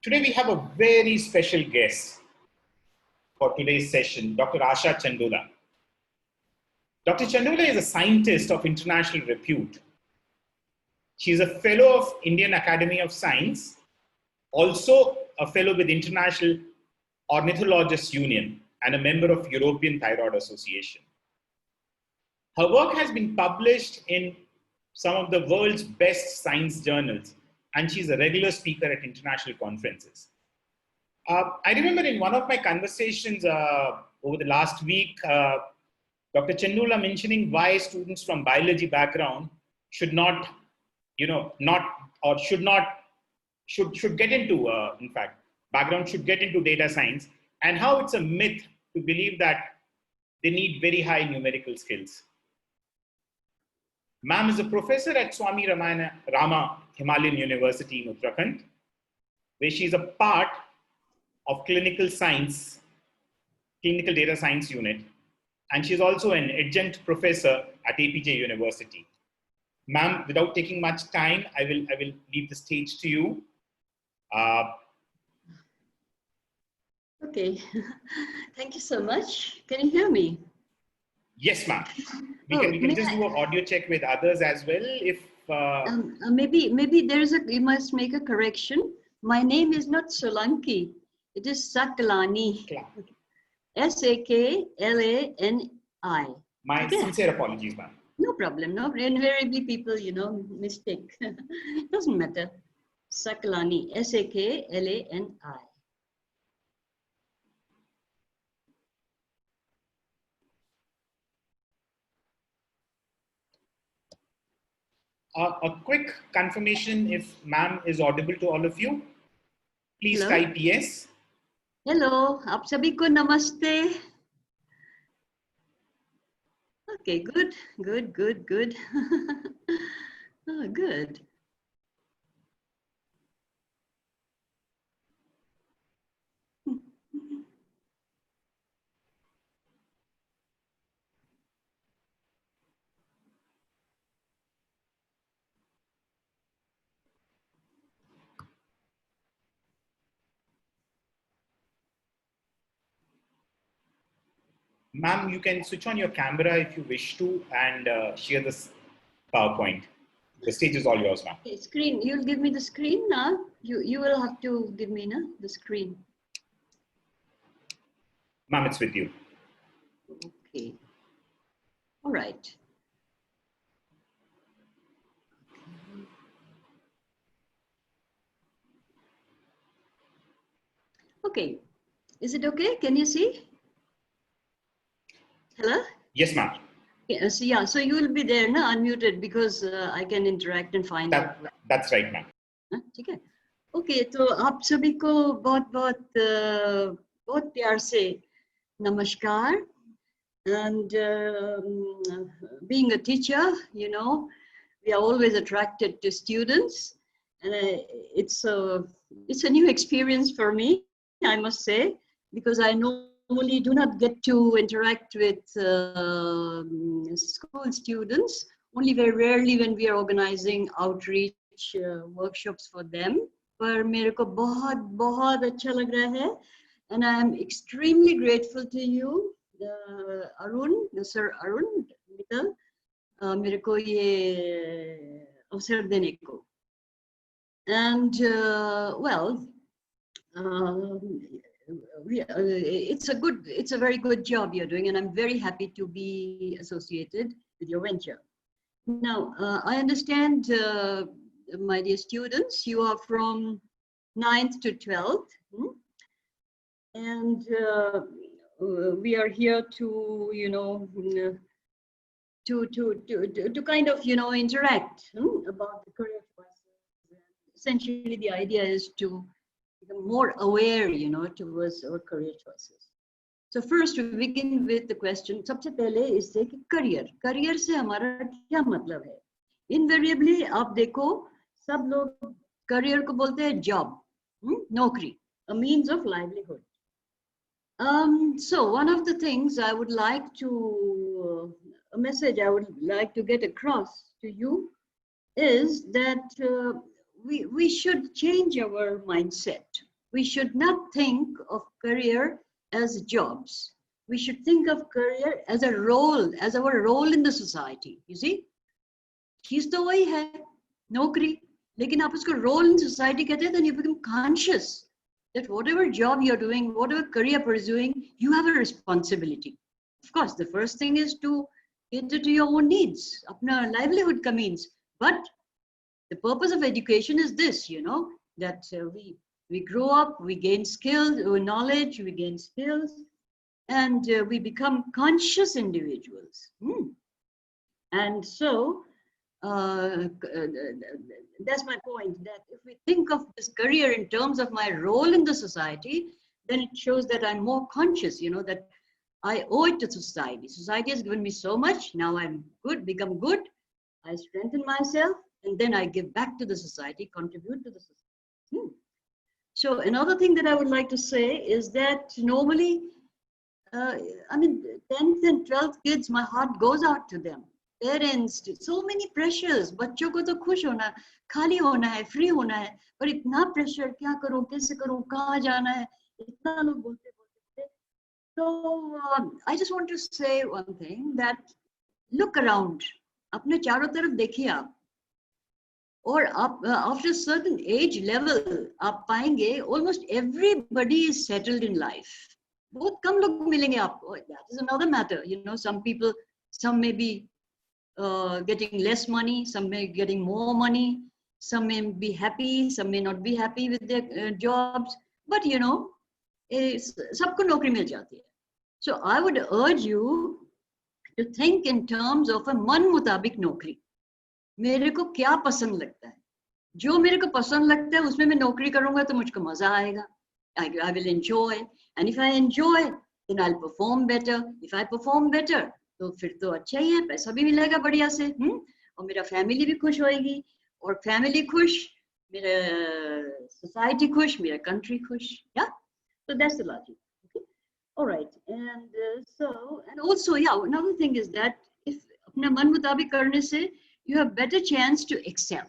Today we have a very special guest for today's session, Dr. Asha Chandola. Dr. Chandola is a scientist of international repute. She is a fellow of Indian Academy of Science, also a fellow with International Ornithologists Union and a member of European Thyroid Association. Her work has been published in some of the world's best science journals, and she's a regular speaker at international conferences. I remember in one of my conversations over the last week, Dr. Chandola mentioning why students from biology background should get into data science, and how it's a myth to believe that they need very high numerical skills. Ma'am is a professor at Swami Rama Himalayan University in Uttarakhand, where she is a part of clinical data science unit, and she's also an adjunct professor at APJ University. Ma'am, without taking much time, I will leave the stage to you. Okay, thank you so much. Can you hear me? Yes, ma'am. We can just do an audio check with others as well. If maybe you must make a correction. My name is not Solanki. It is Saklani. Saklani. My sincere apologies, ma'am. No problem. No, invariably people, mistake. Doesn't matter. Saklani. Saklani. A quick confirmation if ma'am is audible to all of you. Please type yes. Hello, आप सभी को नमस्ते. Okay, good. Oh, good. Ma'am, you can switch on your camera if you wish to and share this PowerPoint. The stage is all yours, ma'am. Okay, screen. You'll give me the screen now. You will have to give me the screen. Ma'am, it's with you. Okay. All right. Okay. Is it okay? Can you see? Hello? Yes, ma'am. Yeah, so you will be there, na, unmuted, because I can interact and find out. That's right, ma'am. ठीक है. Okay, तो आप सभी को बहुत प्यार से नमस्कार. And being a teacher, we are always attracted to students, and it's a new experience for me, I must say, because I normally do not get to interact with school students, only very rarely when we are organizing outreach workshops for them. पर मेरे को बहुत अच्छा लग रहा है, and I am extremely grateful to you, Sir Arun Mittal, मेरे को ये अवसर देने को. And well, it's a very good job you're doing, and I'm very happy to be associated with your venture. Now, I understand, my dear students, you are from 9th to 12th, and we are here to, to kind of, interact about the career choices. Essentially, the idea is to become more aware, towards our career choices. So first, we begin with the question. सबसे पहले इससे कि career से हमारा क्या मतलब है? Invariably, आप देखो, सब लोग career को बोलते हैं job, नौकरी, a means of livelihood. So one of the things I would like to, a message I would like to get across to you is that we should change our mindset. we should not think of career as jobs. We should think of career as a role, as our role in the society. You see, चीज तो वही है नौकरी, लेकिन आप उसको role in society कहते हैं, then you become conscious that whatever job you're doing, whatever career pursuing, you have a responsibility. Of course, the first thing is to cater to your own needs, अपना livelihood का means. But the purpose of education is this, you know, that we grow up, we gain skills, knowledge, we gain skills, and we become conscious individuals. And so that's my point, that if we think of this career in terms of my role in the society, then it shows that I'm more conscious, you know, that I owe it to society. Society has given me so much. Now I'm good, become good. I strengthen myself, and then I give back to the society, contribute to the society. So another thing that I would like to say is that normally, I mean, 10th and 12th kids, my heart goes out to them. Parents, so many pressures. बच्चों को तो खुश होना, खाली होना है, free होना है, पर इतना pressure, क्या करूं, कैसे करूं, कहाँ जाना है, इतना लोग बोलते बोलते. So I just want to say one thing, that look around, अपने चारों तरफ देखिए आप, और आप after a certain age level आप पाएंगे almost everybody is settled in life. बहुत कम लोग मिलेंगे आपको. That is another matter. You know, some people, some may be getting less money, some may getting more money, some may be happy, some may not be happy with their jobs. But you know, सबको नौकरी मिल जाती है. So I would urge you to think in terms of a मन मुताबिक नौकरी. मेरे को क्या पसंद लगता है, जो मेरे को पसंद लगता है उसमें मैं नौकरी करूंगा तो मुझको मजा आएगा. I will enjoy, and if I enjoy, then I'll perform better. If I perform better, तो फिर तो अच्छा ही है, पैसा भी मिलेगा बढ़िया से, और मेरा फैमिली भी खुश होएगी, और फैमिली खुश, मेरा society खुश, मेरा country खुश. Yeah, so that's the logic. Okay, all right, and so, and also, yeah, another thing is that if अपना मन मुताबिक करने से, you have better chance to excel.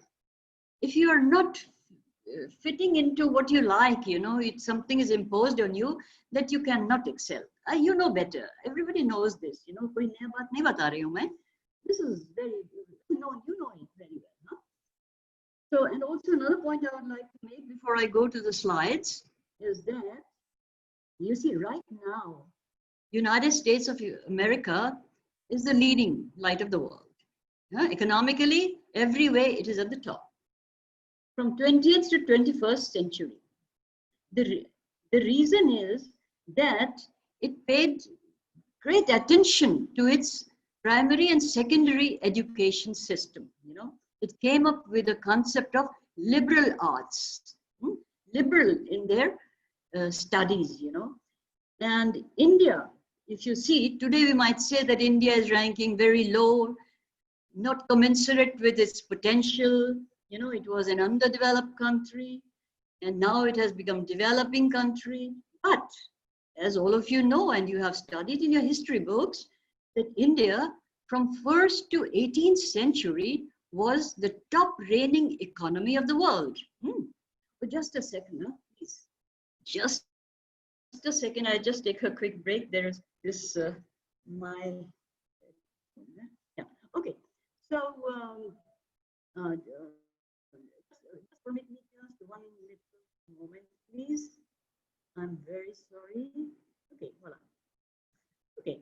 If you are not fitting into what you like, you know, if something is imposed on you, that you cannot excel. You know better. Everybody knows this. You know, कोई नया बात नहीं बता रही हूँ मैं. This is very, you know it very well. Huh? So, and also another point I would like to make before I go to the slides is that, you see, right now, United States of America is the leading light of the world. Economically, every way it is at the top. From 20th to 21st century. The reason is that it paid great attention to its primary and secondary education system. You know, it came up with a concept of liberal arts, liberal in their studies, you know. And India, if you see, today we might say that India is ranking very low, not commensurate with its potential. You know, it was an underdeveloped country, and now it has become developing country. But as all of you know, and you have studied in your history books, that India from 1st to 18th century was the top reigning economy of the world. But just a second, please. Just a second, I just take a quick break. There is this, yeah, okay. So, just permit me just one little moment, please. I'm very sorry. Okay, voila. Okay,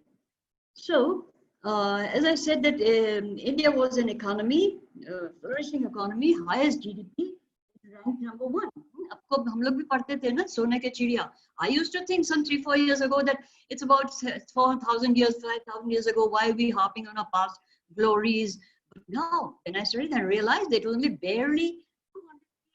so as I said that India was an economy, flourishing economy, highest GDP, ranked number 1. अब हम लोग भी पढ़ते थे ना सोने के चिड़िया. I used to think some 3-4 years ago that it's about 4,000 years, 5,000 years ago. Why are we harping on our past glories? But now, when I studied, I realized that only barely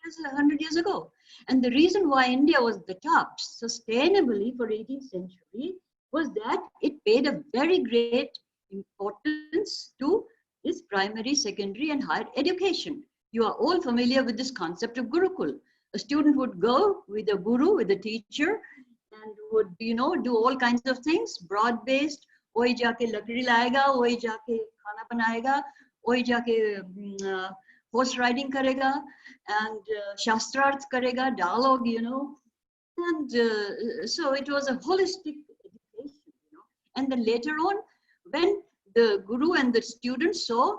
100 years ago. And the reason why India was the top sustainably for 18th century was that it paid a very great importance to its primary, secondary, and higher education. You are all familiar with this concept of Gurukul. A student would go with a guru, with a teacher, and would, you know, do all kinds of things, broad-based. वही जाके लकड़ी लाएगा, वही जाके खाना बनाएगा, वही जाके horse riding करेगा, and शास्त्रार्थ करेगा, dialogue, you know, And so it was a holistic education, you know. And then later on, when the guru and the students saw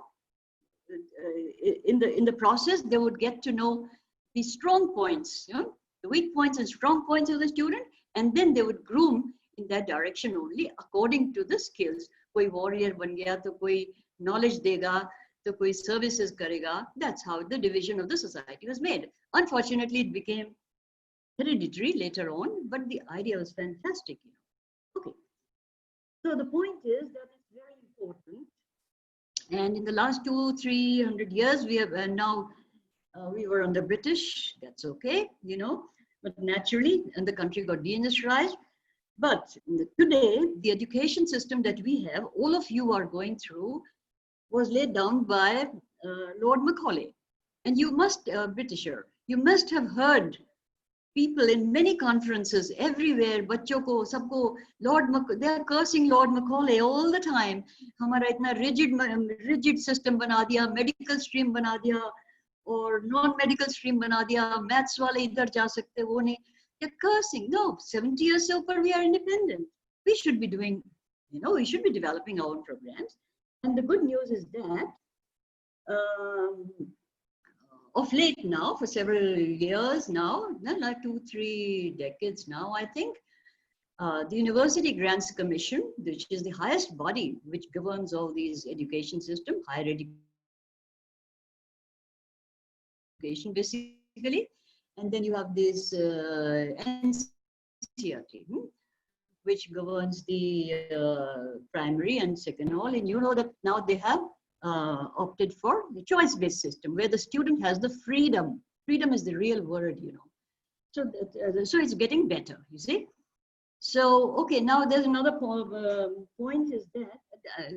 in the process, they would get to know the strong points, you know, the weak points and strong points of the student, and then they would groom in that direction only according to the skills. Koi warrior ban gaya to koi knowledge dega to koi services karega. That's how the division of the society was made. Unfortunately, it became hereditary later on, but the idea was fantastic, you know. Okay, so the point is that it's very important. And in the last 200-300 years, we have now, we were under British, that's okay, you know, but naturally, and the country got deindustrialized. But today, the education system that we have, all of you are going through, was laid down by Lord Macaulay. And you must, Britisher, you must have heard people in many conferences everywhere, bachcho ko, sabko, they are cursing Lord Macaulay all the time. Hamara itna rigid system bana diya, medical stream bana diya, or non-medical stream bana diya, maths wale idhar ja sakte, wo nahi. They're cursing. No, 70 years so far we are independent. We should be doing, you know, we should be developing our own programs. And the good news is that of late now, for several years now, like 2-3 decades now, I think, the University Grants Commission, which is the highest body which governs all these education system, higher education basically, and then you have this NCERT, which governs the primary and second all, and you know that now they have opted for the choice-based system where the student has the freedom. Freedom is the real word, you know. So, so it's getting better, you see. So, okay, now there's another point is that,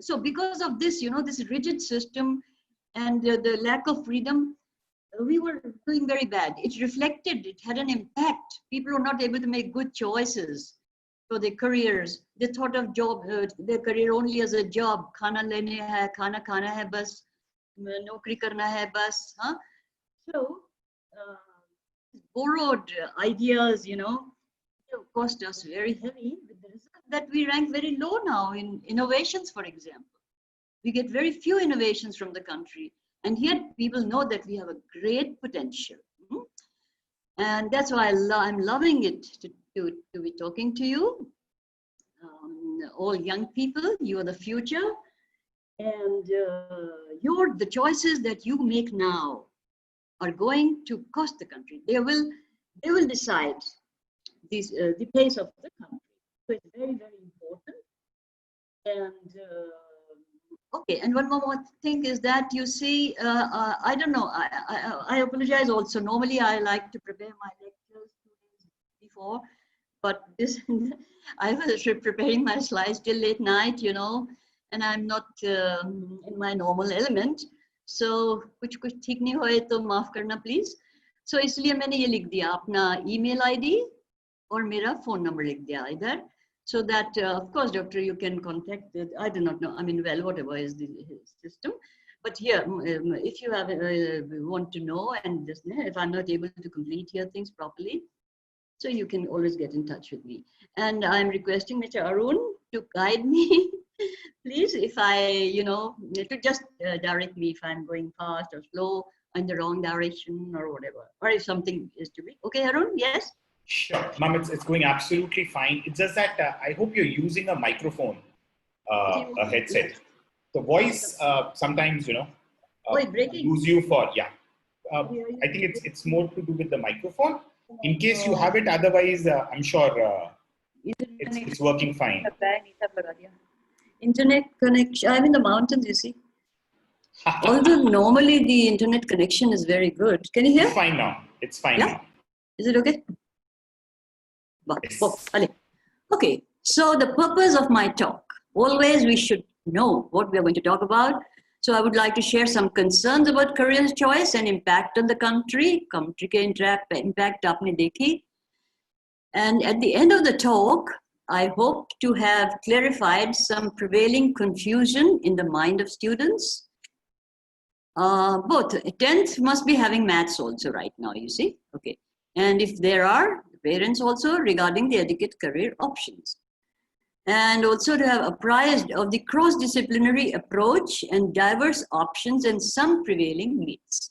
so because of this, you know, this rigid system and the lack of freedom, we were doing very bad. It reflected, it had an impact. People were not able to make good choices for their careers. They thought of their career only as a job. Khana lene hai, khana khana hai bas, naukri karna hai bas. Huh? So, borrowed ideas, you know, cost us very heavy, with the result that we rank very low now in innovations, for example. We get very few innovations from the country. And yet people know that we have a great potential. And that's why I'm loving it to be talking to you. All young people, you are the future. And the choices that you make now are going to cost the country. They will decide the pace of the country. So it's very, very important. And okay, and one more thing is that you see, I don't know, I apologize also. Normally I like to prepare my lectures 2 days before, but this, I was preparing my slides till late night, you know, and I'm not in my normal element. So, कुछ ठीक नहीं होए तो माफ करना please. So इसलिए मैंने ये लिख दिया अपना email ID और मेरा phone number लिख दिया इधर. So that, of course, doctor, you can contact, I do not know, I mean, well, whatever is the system. But here, if you have want to know, and just, if I'm not able to complete your things properly, so you can always get in touch with me. And I'm requesting Mr. Arun to guide me, please, if I, you know, to just direct me if I'm going fast or slow, in the wrong direction or whatever, or if something is to be. Okay, Arun, yes? Sure, ma'am, it's going absolutely fine. It's just that I hope you're using a microphone, a headset. The voice sometimes, you know, use you for, yeah. I think it's more to do with the microphone. In case you have it, otherwise, I'm sure it's working fine. Internet connection, I'm in the mountains, you see. Although normally the internet connection is very good. Can you hear? It's fine now. It's fine now. Is it okay? Yes. Okay, so the purpose of my talk, always we should know what we are going to talk about. So I would like to share some concerns about career choice and impact on the country. Country ke impact aapne dekhi. And at the end of the talk, I hope to have clarified some prevailing confusion in the mind of students. Both 10th must be having maths also right now, you see. Okay. And if there are parents also regarding the adequate career options. And also to have apprised of the cross-disciplinary approach and diverse options and some prevailing needs.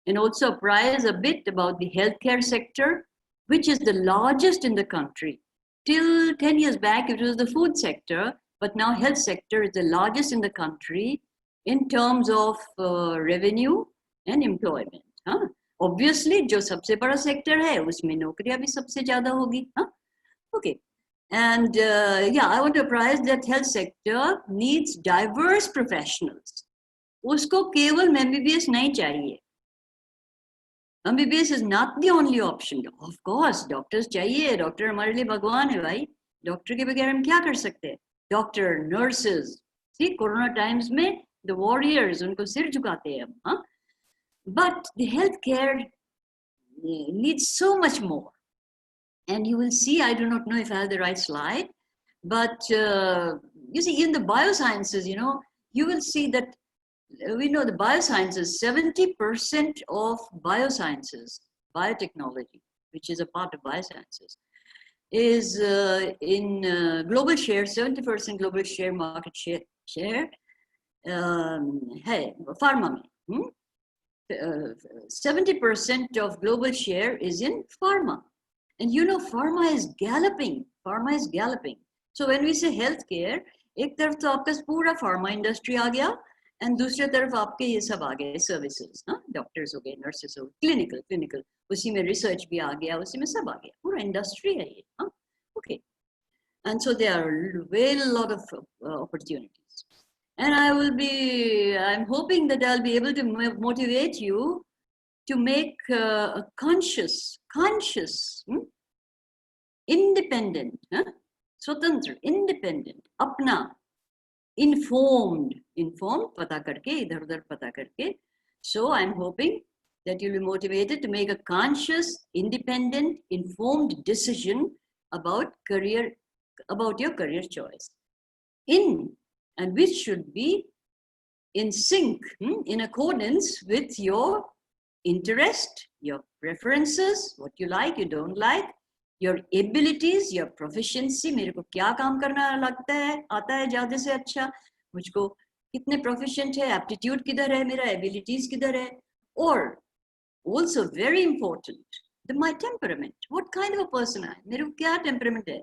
And also apprise a bit about the healthcare sector, which is the largest in the country. Till 10 years back, it was the food sector, but now health sector is the largest in the country in terms of revenue and employment. Obviously, जो सबसे बड़ा sector है, उसमें नौकरियां भी सबसे ज़्यादा होगी. Okay. And yeah, I want to apprise that health sector needs diverse professionals. उसको केवल MBBS नहीं चाहिए. MBBS is not the only option. Of course, doctors चाहिए. Doctor हमारे लिए भगवान है भाई. Doctor के बगैर हम क्या कर सकते हैं? Doctor, nurses. See, Corona times में the warriors, उनको सिर झुकाते हैं हम. But the healthcare needs so much more. And you will see, I do not know if I have the right slide, but you see in the biosciences, you know, you will see that we know the biosciences, 70% of biosciences, biotechnology, which is a part of biosciences, is in global share, 70% global share, market share, pharma. 70% of global share is in pharma. And you know, pharma is galloping. Pharma is galloping. So when we say healthcare, एक तरफ तो आपका पूरा pharma industry आ गया, and दूसरे तरफ आपके ये सब आ गए services, doctors हो गए, nurses हो गए, clinical, उसी में research भी आ गया, उसी में सब आ गया, पूरा industry है ये, okay. And so there are a lot of opportunities. And I'm hoping that I'll be able to motivate you to make a conscious, independent, स्वतंत्र, independent, अपना, informed, पता करके, इधर-उधर पता करके. So I'm hoping that you'll be motivated to make a conscious, independent, informed decision about your career choice. And which should be in sync, in accordance with your interest, your preferences, what you like, you don't like, your abilities, your proficiency. मेरे को क्या काम करना लगता है, आता है ज़्यादा से अच्छा, मुझको कितने proficient है, aptitude किधर है मेरा, abilities किधर है, or also very important, my temperament. What kind of a person I am? मेरे को क्या temperament है?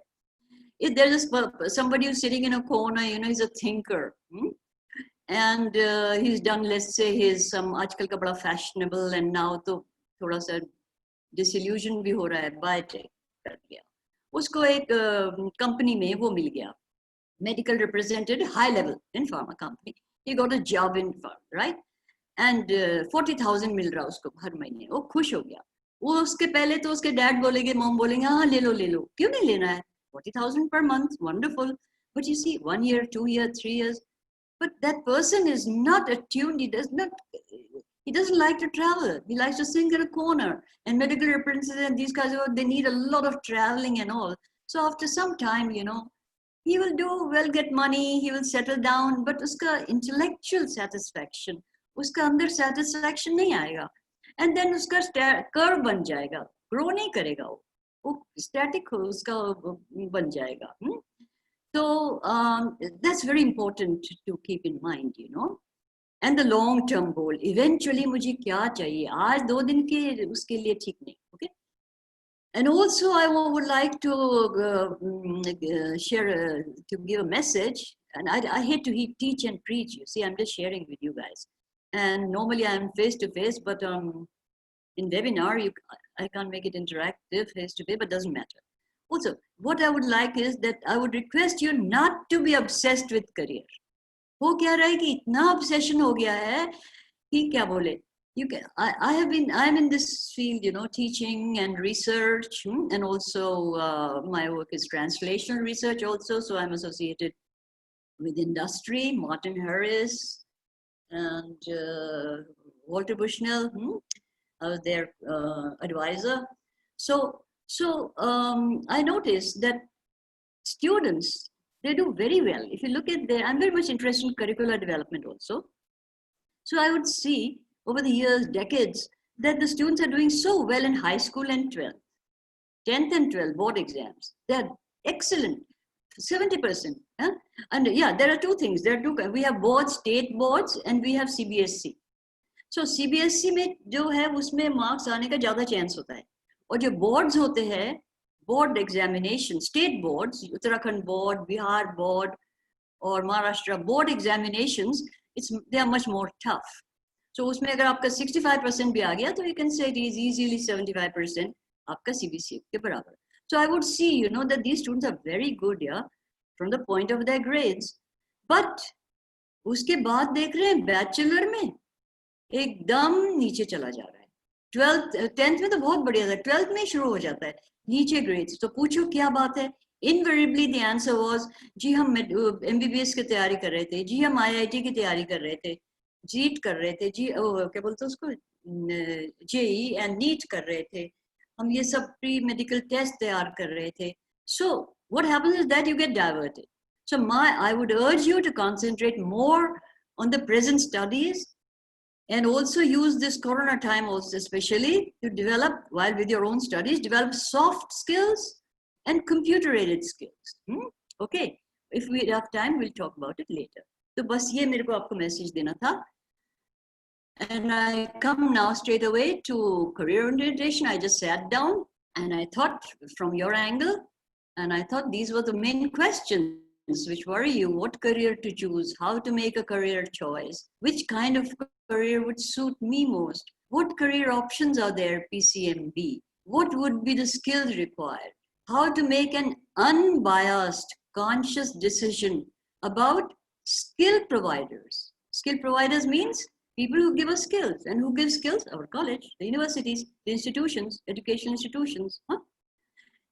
If there's somebody who's sitting in a corner, you know, he's a thinker, and he's done, let's say, he's some आजकल का बड़ा fashionable, and now तो थोड़ा सा disillusion भी हो रहा है, biotech कर गया. उसको एक company में वो मिल गया, medical representative, high level in pharma company. He got a job in pharma, right? And 40,000 मिल रहा उसको हर महीने. वो खुश हो गया. वो उसके पहले तो उसके dad बोलेंगे, mom बोलेंगे, हाँ ले लो. क्यों नहीं लेना है? 40,000 per month, wonderful. But you see, 1 year, 2 years, 3 years, but that person is not attuned. He doesn't like to travel. He likes to sit in a corner. And medical representatives and these guys, they need a lot of traveling and all. So after some time, you know, he will get money, he will settle down, but uska intellectual satisfaction, uska andar satisfaction nahi aayega. And then uska curve ban jayega, grow nahi karega wo static uska ban jayega. So that's very important to keep in mind, you know. And the long-term goal. Eventually, मुझे क्या चाहिए? आज 2 दिन के उसके लिए ठीक नहीं. Okay. And also, I would like to share, to give a message. And I hate to teach and preach. You see, I'm just sharing with you guys. And normally I'm face-to-face, but in webinar, I can't make it interactive face-to-face, but doesn't matter. Also, what I would like is that I would request you not to be obsessed with career. हो क्या रहा है कि इतना obsession हो गया है कि क्या बोले? I'm in this field, you know, teaching and research, and also my work is translational research also. So I'm associated with industry, Martin Harris and Walter Bushnell. I was their advisor. So I noticed that students, they do very well. If you look at I'm very much interested in curricular development also. So I would see over the years, decades, that the students are doing so well in high school and 12th. 10th and 12th board exams. They're excellent, 70%. Huh? And yeah, there are two things. There are two. We have boards, state boards, and we have CBSE. So CBSE में जो है उसमें marks आने का ज़्यादा chance होता है. और जो boards होते हैं, board examination, state boards, Uttarakhand board, Bihar board, or Maharashtra board examinations, they are much more tough. So उसमें अगर आपका 65% भी आ गया, तो you can say it is easily 75% आपका CBSE के बराबर. So I would see, that these students are very good, yeah, from the point of their grades. But उसके बाद देख रहे हैं bachelor में एकदम नीचे चला जा रहा है. 10th में तो बहुत बढ़िया था, 12th में शुरू हो जाता है नीचे grades. तो पूछो क्या बात है? Invariably the answer was, जी हम MBBS की तैयारी कर रहे थे, जी हम IIT की तैयारी कर रहे थे, जीट कर रहे थे, जी क्या बोलते हैं उसको, JEE and NEET कर रहे थे, हम ये सब प्री मेडिकल टेस्ट तैयार कर रहे थे. So what happens is that you get diverted. So I would urge you to concentrate more on the present studies, and also use this corona time also especially to develop, while with your own studies, develop soft skills and computer-aided skills. Okay, if we have time, we'll talk about it later. तो बस ये मेरे को आपको message देना था. And I come now straight away to career orientation. I just sat down and I thought from your angle, and I thought these were the main questions which worry you: what career to choose, how to make a career choice, which kind of career would suit me most, what career options are there, PCMB, what would be the skills required, how to make an unbiased, conscious decision about skill providers. Skill providers means people who give us skills. And who give skills? Our college, the universities, the institutions, educational institutions.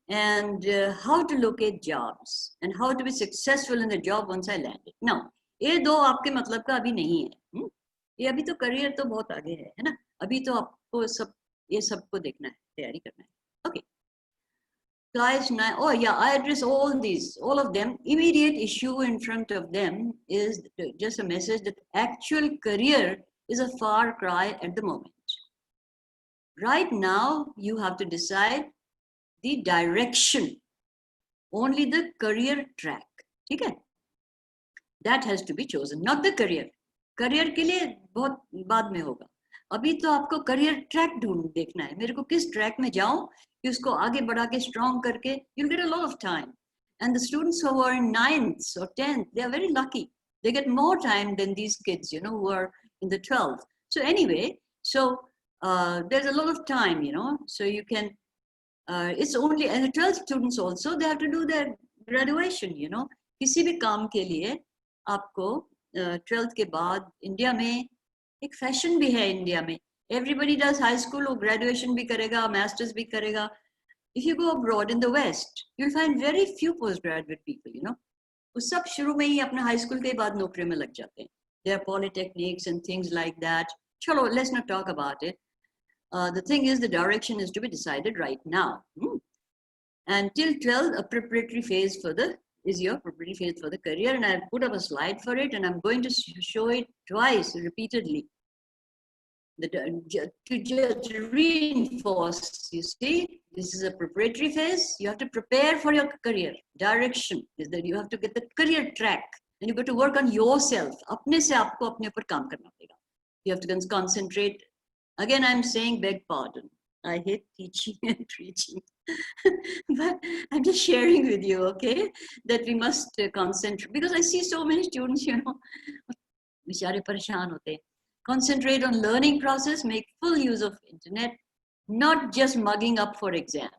And how to locate jobs and how to be successful in the job once I landed. Now, ये दो आपके मतलब का अभी नहीं है. ये अभी तो करियर तो बहुत आगे है ना. अभी तो आपको ये सबको देखना है, तैयारी करना है. Okay. Guys, oh yeah, I address all these, all of them. Immediate issue in front of them is just a message that actual career is a far cry at the moment. Right now, you have to decide the direction, only the career track. Okay? That has to be chosen, not the career. Career के लिए बहुत बाद में होगा. अभी तो आपको career track देखना है. मेरे को किस track में जाऊं कि उसको आगे बढ़ा के strong करके, you'll get a lot of time. And the students who are in 9th or 10th, they are very lucky. They get more time than these kids, who are in the 12th. So anyway, there's a lot of time, so you can, it's only, and the 12th students also, they have to do their graduation, किसी भी काम के लिए आपको 12th के बाद India में एक फैशन भी है. इंडिया में everybody does high school or graduation भी करेगा, masters भी करेगा. If you go abroad in the West, you'll find very few postgraduate people, वो सब शुरू में ही अपना high school के बाद नौकरी में लग जाते हैं. There are polytechnics and things like that. Chalo, let's not talk about it. The thing is, the direction is to be decided right now. And till 12, a preparatory phase is your preparatory phase for the career. And I've put up a slide for it, and I'm going to show it twice, repeatedly. To just reinforce, you see, this is a preparatory phase. You have to prepare for your career. Direction is that you have to get the career track. And you got to work on yourself. अपने से आपको अपने ऊपर काम करना पड़ेगा. You have to concentrate. Again, I'm saying, beg pardon. I hate teaching and preaching. But I'm just sharing with you, okay, that we must concentrate. Because I see so many students, बेचारे परेशान होते हैं. Concentrate on learning process, make full use of internet, not just mugging up for exams.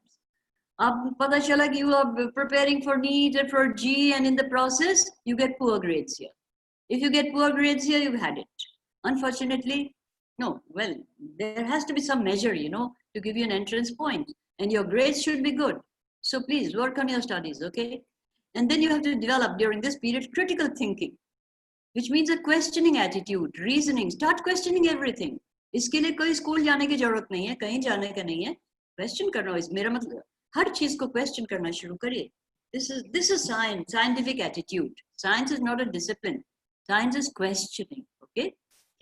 अब पता चला कि you are preparing for NEET and for G, and in the process, you get poor grades here. If you get poor grades here, you've had it. Unfortunately, no. Well, there has to be some measure, to give you an entrance point. And your grades should be good. So please work on your studies, okay? And then you have to develop during this period critical thinking, which means a questioning attitude, reasoning. Start questioning everything. इसके लिए कोई school जाने की जरूरत नहीं है, कहीं जाने का नहीं है. Question करना, मेरा मतलब हर चीज को question करना शुरू करिए. This is science, scientific attitude. Science is not a discipline. Science is questioning, okay?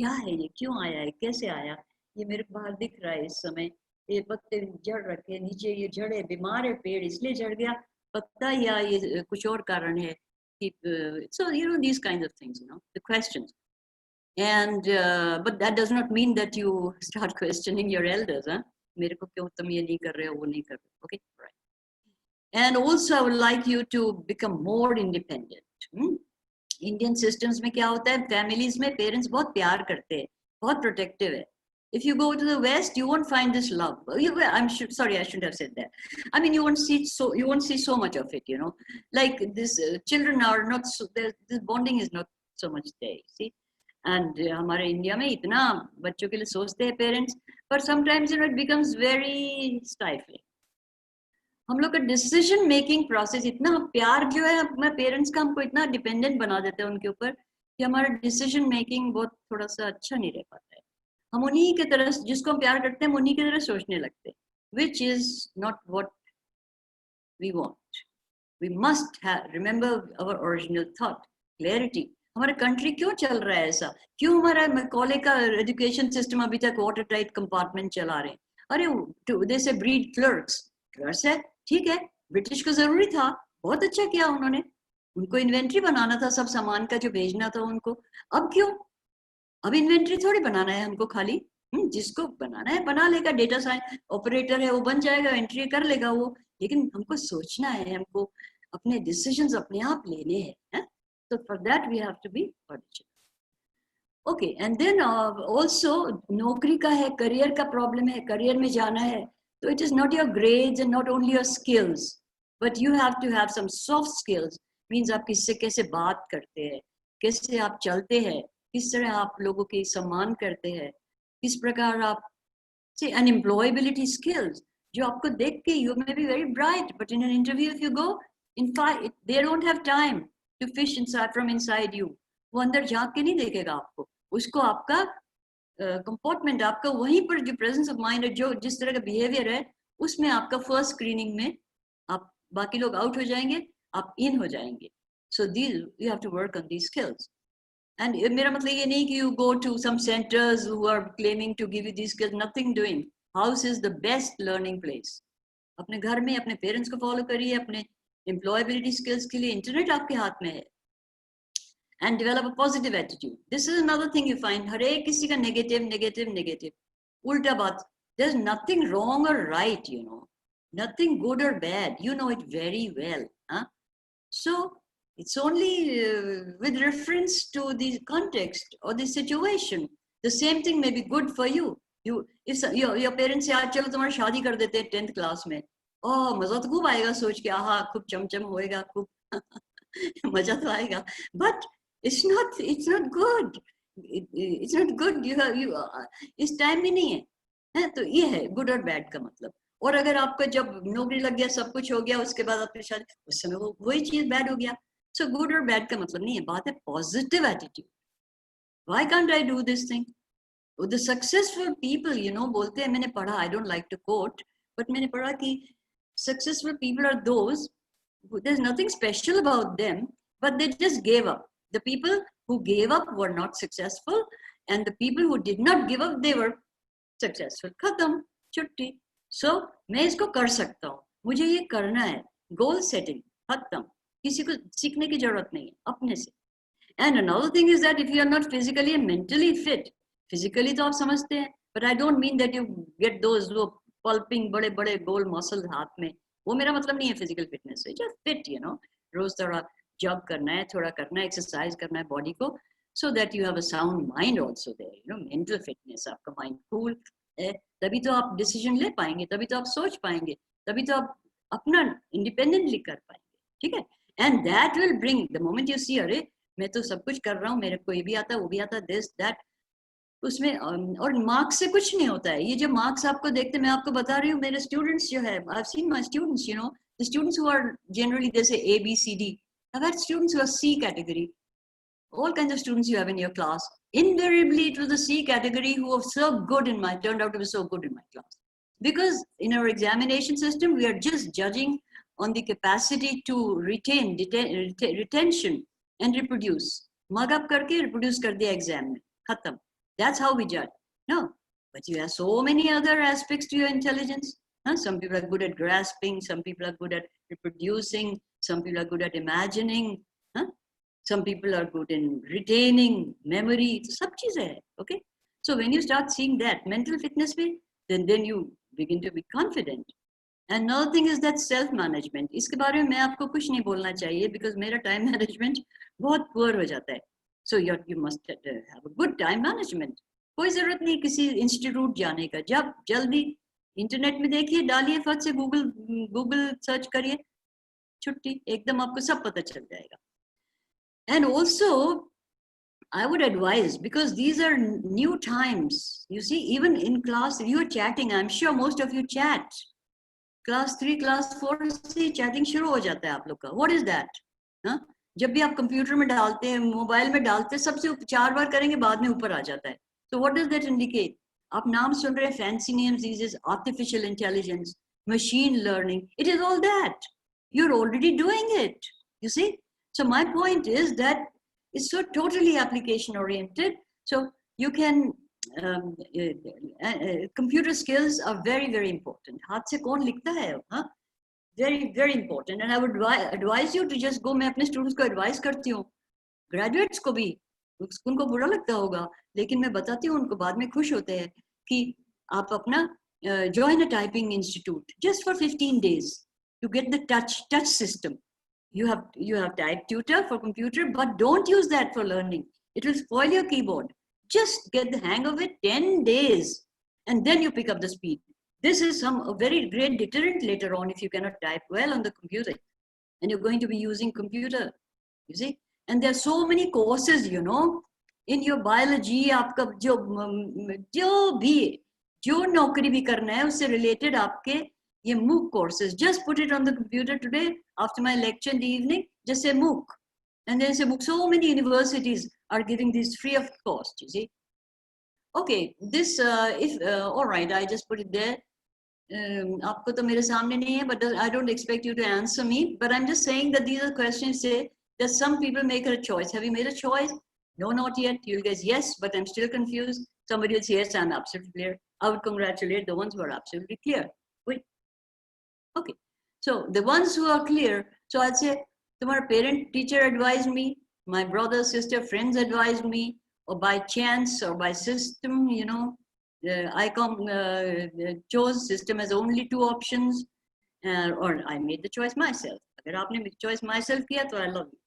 क्या है ये, क्यों आया है, कैसे आया, ये मेरे को बाहर दिख रहा है इस समय, ये पत्ते जड़ रखे नीचे, ये झड़े, बीमार है पेड़ इसलिए झड़ गया पत्ता, या ये कुछ और कारण है कि so you know these kinds of things, you know, the questions. And but that does not mean that you start questioning your elders, huh? मेरे को क्यों तुम ये नहीं कर रहे हो, वो नहीं कर रहे हो, okay, right. And also I would like you to become more independent. Indian systems में क्या होता है, families में parents बहुत प्यार करते हैं, बहुत protective है. If you go to the West, you won't find this love. I'm sure, sorry, I shouldn't have said that. I mean, you won't see so much of it, you know. Like this, children are not so. This bonding is not so much there. See, and हमारे India में इतना बच्चों के लिए सोचते हैं parents, but sometimes you know it becomes very stifling. हम लोग का डिसीजन मेकिंग प्रोसेस इतना प्यार जो है हमारे पेरेंट्स का हमको इतना डिपेंडेंट बना देते हैं उनके ऊपर कि हमारा डिसीजन मेकिंग बहुत थोड़ा सा अच्छा नहीं रह पाता है. हम उन्हीं की तरह, जिसको हम प्यार करते हैं उन्हीं की तरह सोचने लगते हैं, which is not what we want. We must remember our original thought, clarity. हमारा कंट्री क्यों चल रहा है ऐसा, क्यों हमारा मैकॉले का एजुकेशन सिस्टम अभी तक वाटर टाइट कंपार्टमेंट चला रहे हैं. अरे दे से ब्रीड क्लर्क्स है, ठीक है, ब्रिटिश को जरूरी था, बहुत अच्छा किया उन्होंने, उनको इन्वेंट्री बनाना था सब सामान का जो भेजना था उनको. अब क्यों, अब इन्वेंट्री थोड़ी बनाना है हमको, खाली जिसको बनाना है बना लेगा, डेटा साइंस ऑपरेटर है वो बन जाएगा, एंट्री कर लेगा वो, लेकिन हमको सोचना है, हमको अपने डिसीजंस अपने आप लेने हैं. So for that we have to be original. Okay, and then also नौकरी का है, करियर का प्रॉब्लम है, करियर में जाना है, so it is not your grades and not only your skills, but you have to have some soft skills. Means आप किससे कैसे बात करते हैं, कैसे आप चलते हैं, किस तरह आप लोगों की सम्मान करते हैं, किस प्रकार आप से unemployability skills जो आपको देख के you may be very bright, but in an interview if you go, in fact they don't have time to fish inside from inside you. वो अंदर झांक के नहीं देखेगा आपको, उसको आपका कंपोर्टमेंट, आपका वहीं पर जो प्रेजेंस ऑफ माइंड है, जो जिस तरह का बिहेवियर है, उसमें आपका फर्स्ट स्क्रीनिंग में आप बाकी लोग आउट हो जाएंगे, आप इन हो जाएंगे. So these you have to work on these skills. And मेरा मतलब ये नहीं कि you go to some centres who are claiming to give you these skills, nothing doing. House is the best learning place. अपने घर में अपने parents को फॉलो करिए, अपने एम्प्लॉयबिलिटी स्किल्स के लिए इंटरनेट आपके हाथ में है. And develop a positive attitude. This is another thing you find. हर एक किसी का negative. उल्टा बात. There's nothing wrong or right, you know. Nothing good or bad. You know it very well. Huh? So it's only with reference to the context or the situation. The same thing may be good for you. If your parents say, चलो तुम्हारी शादी कर देते हैं 10th class में. Oh, मजा तो खूब आएगा सोच के, आहा खूब चमचम होएगा, खूब मजा तो आएगा. But it's not good. It's not good. इस टाइम में नहीं है, तो ये है गुड और बैड का मतलब. और अगर आपका जब नौकरी लग गया, सब कुछ हो गया, उसके बाद आपकी शादी, उस समय वो वही चीज बैड हो गया. सो गुड और बैड का मतलब नहीं है, बात है positive attitude. Why can't I do this thing? The successful people, you know, बोलते हैं, मैंने पढ़ा, I don't like to quote, but मैंने पढ़ा कि successful people are those there's nothing special about them, but they just gave up. The people who gave up were not successful, and the people who did not give up, they were successful. खत्म, छुट्टी. So मैं इसको कर सकता हूँ, मुझे ये करना है, goal setting, खत्म. किसी को सीखने की जरूरत नहीं है, अपने से. And another thing is that if you are not physically and mentally fit, physically तो आप समझते हैं, but I don't mean that you get those pulping बड़े बड़े goal muscles हाथ में. वो मेरा मतलब नहीं है फिजिकल फिटनेस से. just fit, you know, रोज थोड़ा जॉग करना है, थोड़ा करना है, एक्सरसाइज करना है बॉडी को, so that you have a sound mind also there, you know, mental fitness, आपका माइंड कूल है, तभी तो आप डिसीजन ले पाएंगे, तभी तो आप सोच पाएंगे, तभी तो आप अपना इंडिपेंडेंटली कर पाएंगे. ठीक है. And that will bring the moment you see, अरे मैं तो सब कुछ कर रहा हूँ, मेरे को ये भी आता है, वो भी आता है, दिस दैट, उसमें और मार्क्स से कुछ नहीं होता है. ये जो मार्क्स आपको देखते, मैं आपको बता रही हूँ, मेरे स्टूडेंट्स जो है, I have seen my students, you know, the students who are generally जैसे ABCD, I've had students who are C category. All kinds of students you have in your class. Invariably, it was the C category who were so good in my, turned out to be so good in my class. Because in our examination system, we are just judging on the capacity to retain, retention and reproduce. Mug up karke reproduce kar diya exam mein. Khatam. That's how we judge. No. but you have so many other aspects to your intelligence. Some people are good at grasping, some people are good at reproducing, some people are good at imagining, some people are good in retaining memory. सब चीजें हैं, okay? So when you start seeing that mental fitness में, then you begin to be confident. And another thing is that self-management. इसके बारे में मैं आपको कुछ नहीं बोलना चाहिए because मेरा time management बहुत poor हो जाता है. So you must have a good time management. कोई जरूरत नहीं किसी इंस्टीट्यूट जाने का. जब जल्दी इंटरनेट में देखिए, डालिए फट से गूगल सर्च करिए, छुट्टी, एकदम आपको सब पता चल जाएगा. And also, I would advise, because these are new times. You see, even in class, if you're chatting, I'm sure most of you chat. Class 3, class 4 से chatting शुरू हो जाता है आप लोग का. What is that? जब भी आप कंप्यूटर में डालते हैं, मोबाइल में डालते हैं, सबसे 4 बार करेंगे, बाद में ऊपर आ जाता है. So what does that indicate? आप नाम सुन रहे हैं, fancy names, these is artificial intelligence, machine learning. It is all that. You're already doing it. You see? So my point is that it's so totally application oriented. So you can, computer skills are very, very important. हाथ से कौन लिखता है? Very, very important. And I would advise you to just go. मैं अपने students को advise करती हूँ, graduates को भी. उनको बुरा लगता होगा, लेकिन मैं बताती हूँ उनको, बाद में खुश होते हैं कि आप अपना join a typing institute just for 15 days to get the touch system. You have type tutor for computer, but don't use that for learning. It will spoil your keyboard. Just get the hang of it, 10 days, and then you pick up the speed. This is a very great deterrent later on if you cannot type well on the computer and you're going to be using computer, you see. And there are so many courses, you know, in your biology, आपका जो नौकरी भी करना है उससे related आपके ये MOOC courses. Just put it on the computer today after my lecture in the evening. Just say MOOC, and then say MOOC. So many universities are giving this free of cost. You see. Okay, this all right, I just put it there. आपको तो मेरे सामने नहीं है, but I don't expect you to answer me. But I'm just saying that these are questions. Say that some people make a choice. Have you made a choice? No, not yet. You'll guess yes, but I'm still confused. Somebody will say yes, I'm absolutely clear. I would congratulate the ones who are absolutely clear. Wait. Okay, so the ones who are clear, so I'd say, tomorrow parent, teacher advised me, my brother, sister, friends advised me, or by chance or by system, you know, I chose system as only 2 options, or I made the choice myself. Agar aapne made the choice myself kiya, to I love you.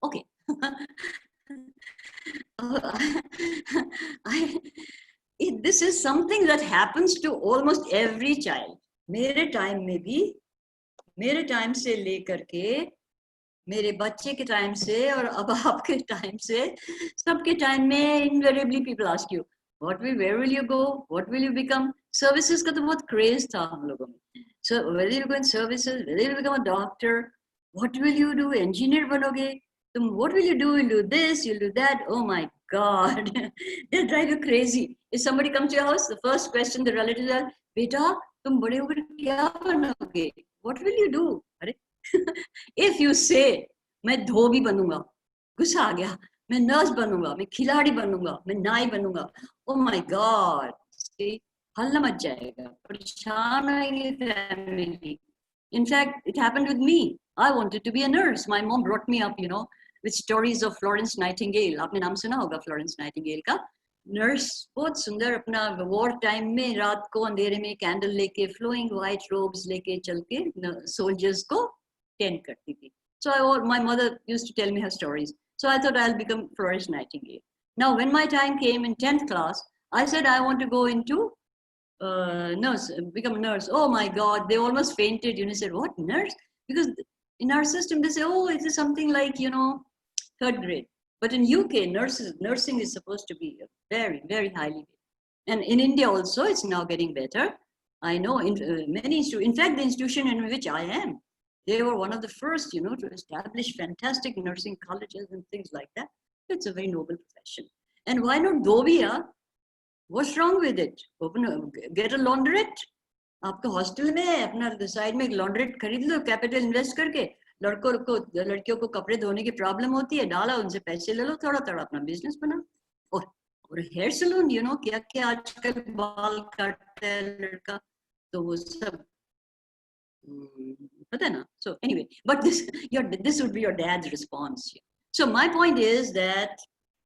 Okay. This is something that happens to almost every child. मेरे time से लेकर के मेरे बच्चे के time से और अब आपके टाइम से सबके टाइम में invariably people ask you where will you go, what will you become. Services का तो बहुत craze था हम लोगों में. So whether you go in services, whether you become a doctor, what will you do, engineer बनोगे तुम, what will you do, you'll do this, you'll do that. Oh my God, they'll drive you crazy. If somebody comes to your house, the first question the relatives are, बेटा तुम बड़े होकर क्या बनोगे, what will you do? अरे if you say मैं धोबी बनूंगा, गुस्सा आ गया, मैं नर्स बनूंगा, मैं खिलाड़ी बनूंगा, मैं नाई बनूंगा, oh my God, see, हल्ला मच जाएगा, परेशान आएंगे family. In fact, it happened with me. I wanted to be a nurse. My mom brought me up, you know, with stories of Florence Nightingale. आपने नाम सुना होगा Florence Nightingale का. Nurse बहुत सुंदर अपना वॉर टाइम में रात को अंधेरे में कैंडल लेके फ्लोइंग वाइट रोब्स लेके चल के सोल्जर्स को टेंड करती थी. So my mother used to tell me her stories. So I thought I'll become Florence Nightingale. Now when my time came in 10th class, I said I want to go into nurse, become a nurse. Oh my God, they almost fainted. You know, said what, nurse? Because in our system they say, oh, it is something like, you know, 3rd grade. But in UK, nursing is supposed to be very, very highly paid. And in India also, it's now getting better. I know in many institutions, in fact, the institution in which I am, they were one of the first, you know, to establish fantastic nursing colleges and things like that. It's a very noble profession. And why not Dovia? What's wrong with it? Get a laundrette. आपका hostel में अपना side में एक laundrette खरीद लो, capital invest करके. लड़कियों को कपड़े धोने की प्रॉब्लम होती है, डाला, उनसे पैसे ले लो, थोड़ा थोड़ा अपना बिजनेस बना. और हेयर सलून, you know, क्या क्या आजकल बाल काटता है लड़का, तो वो सब पता है ना. So anyway, but this would be your dad's response. So my point is that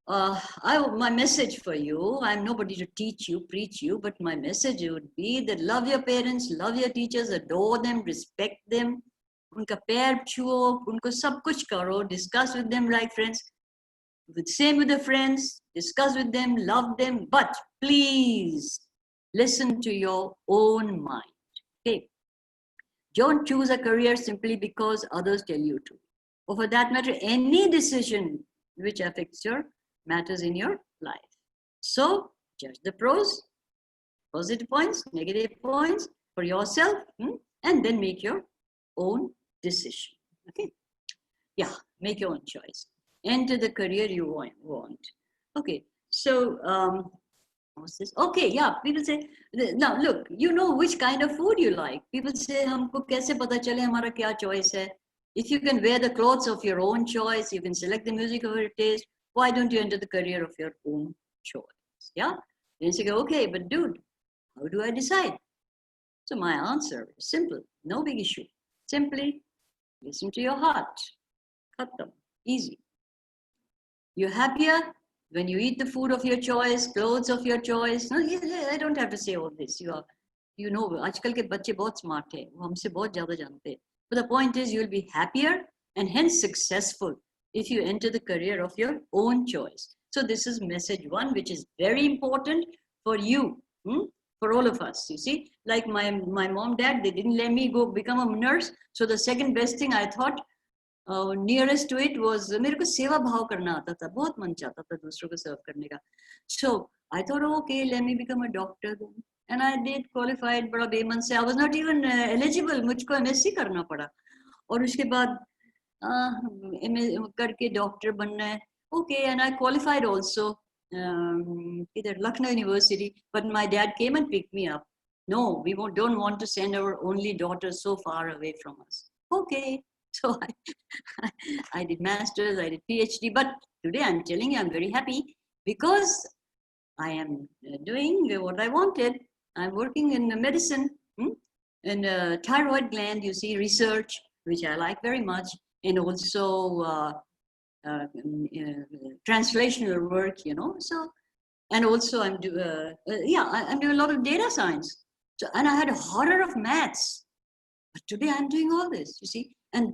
my message for you, I'm nobody to teach you, preach you, but my message would be that love your parents, love your teachers, adore them, respect them, उनका पैर छुओ, उनको सब कुछ करो, discuss with them like friends. Same with the friends, discuss with them, love them, but please listen to your own mind. Okay. Don't choose a career simply because others tell you to. Or for that matter, any decision which affects your matters in your life. So judge the pros, positive points, negative points for yourself, and then make your own decision. Okay. Yeah, make your own choice. Enter the career you want. Okay. So what's this? Okay, yeah. People say, now look, you know which kind of food you like. People say, हमको कैसे पता चले हमारा क्या choice है? If you can wear the clothes of your own choice, you can select the music of your taste. Why don't you enter the career of your own choice? Yeah. Then you go, okay, but dude, how do I decide? So my answer is simple, no big issue. Simply listen to your heart. Khatam. Easy. You're happier when you eat the food of your choice, clothes of your choice. No, I don't have to say all this. You know, आजकल के बच्चे बहुत smart हैं, वो हमसे बहुत ज़्यादा जानते हैं. But the point is, you'll be happier and hence successful if you enter the career of your own choice. So this is message one, which is very important for you, for all of us. You see, like my mom, dad, they didn't let me go become a nurse. So the second best thing I thought, nearest to it was, मेरे को सेवा भाव करना आता था, बहुत मन चाहता था दूसरों को सर्व करने का. So I thought, okay, let me become a doctor then. And I did qualified, बड़ा बेमन से. I was not even eligible. मुझको MSc करना पड़ा. और उसके बाद करके डॉक्टर बनना है. Okay, and I qualified also. Either Lucknow University, but my dad came and picked me up. No, we don't want to send our only daughter so far away from us. Okay. So I did masters, I did PhD, but today I'm telling you, I'm very happy because I am doing what I wanted. I'm working in medicine, in thyroid gland, you see, research, which I like very much, and also translational work, you know. So, and also I'm doing a lot of data science. So, and I had a horror of maths, but today I'm doing all this, you see. And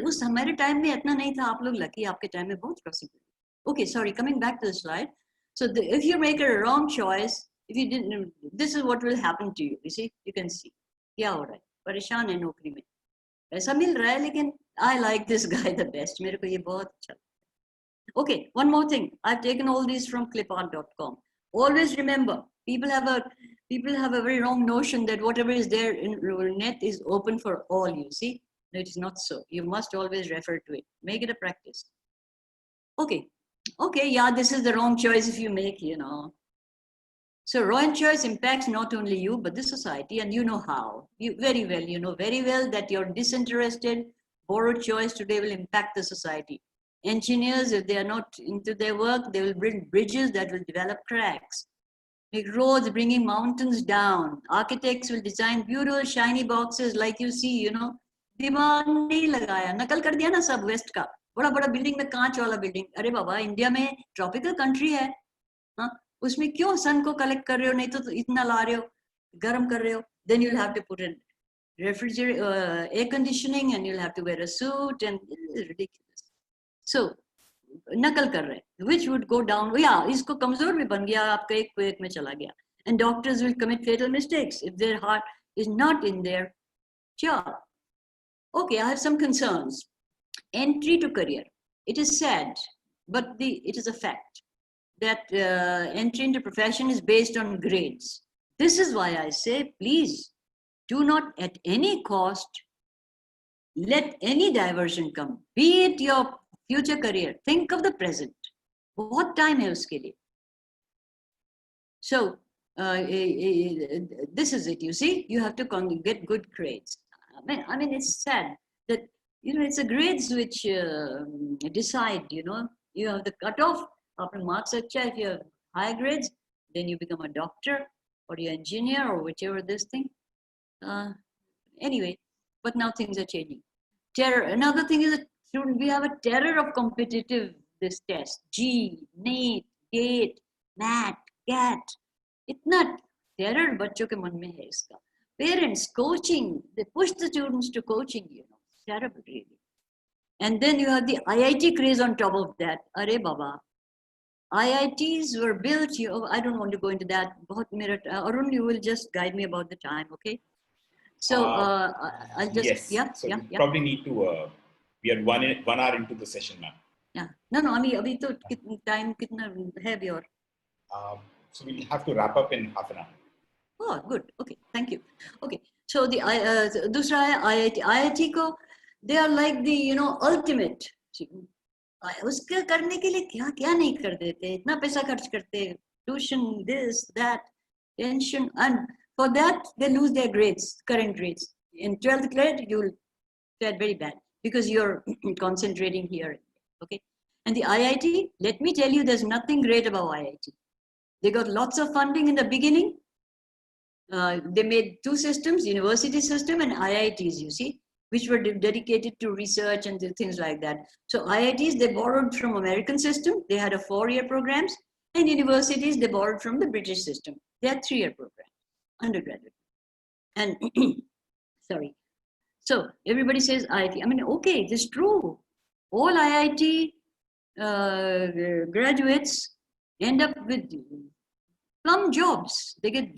उस हमारे time में इतना नहीं था. आप लोग lucky, आपके time में बहुत possible. Okay, sorry, coming back to the slide. So if you make a wrong choice, if you didn't, this is what will happen to you. You see, you can see. क्या हो रहा है? परेशान है नौकरी में. पैसा मिल रहा है, लेकिन I like this guy the best. मेरे को ये बहुत अच्छा. Okay, one more thing. I've taken all these from clipart.com. Always remember, people have a very wrong notion that whatever is there in net is open for all. You see. It is not so. You must always refer to it. Make it a practice. Okay, yeah, this is the wrong choice if you make, you know. So wrong choice impacts not only you, but the society, and you know how. You know very well that your disinterested, borrowed choice today will impact the society. Engineers, if they are not into their work, they will build bridges that will develop cracks. Make roads bringing mountains down. Architects will design beautiful, shiny boxes like you see, you know. दिमाग नहीं लगाया, नकल कर दिया ना सब waste का. बड़ा बड़ा बिल्डिंग में कांच वाला बिल्डिंग. अरे बाबा, इंडिया में ट्रॉपिकल कंट्री है, हाँ, उसमें क्यों सन को कलेक्ट कर रहे हो? नहीं तो इतना ला रहे हो, गर्म कर रहे हो. Then you'll have to put in refrigerator, air conditioning, and you'll have to wear a suit, and it is ridiculous. So नकल कर रहे हैं, which would go down. Yeah, इसको कमजोर भी बन गया, आपका एक में चला गया. And doctors will commit fatal mistakes if their heart is not in their job. Okay, I have some concerns. Entry to career. It is sad, but it is a fact that entry into profession is based on grades. This is why I say, please do not at any cost let any diversion come. Be it your future career. Think of the present. What time है उसके लिए? So this is it. You see, you have to get good grades. I mean, it's sad that, you know, it's the grades which decide, you know. You have the cutoff, after marks अच्छा, if you have high grades, then you become a doctor or you're engineer or whichever this thing. Anyway, but now things are changing. Terror. Another thing is that we have a terror of competitive this test. G, NEET, GATE, MAT, GAT. इतना terror बच्चों के मन में है इसका. Parents, coaching, they push the students to coaching, you know. It's terrible, really. And then you have the IIT craze on top of that. Arey Baba. IITs were built, I don't want to go into that. Arun, you will just guide me about the time, okay? So I'll just, yes. So we probably need to, we are 1 hour into the session now. Yeah. No, I mean, abhi to time kitna hai abhi aur? So we'll have to wrap up in half an hour. Oh, good. Okay, thank you. Okay, so the दूसरा है IIT को, they are like the, you know, ultimate. उसके करने के लिए क्या क्या नहीं कर देते, इतना पैसा खर्च करते, tuition, this, that, tension, and for that they lose their grades, current grades. In 12th grade, you'll fare very bad because you're concentrating here. Okay, and the IIT, let me tell you, there's nothing great about IIT. They got lots of funding in the beginning. They made 2 systems, university system and IITs, you see, which were dedicated to research and things like that. So IITs, they borrowed from American system. They had a 4-year programs, and universities, they borrowed from the British system. They had 3-year programs, undergraduate. And sorry. So everybody says IIT. I mean, okay, it is true. All IIT graduates end up with plum jobs. They get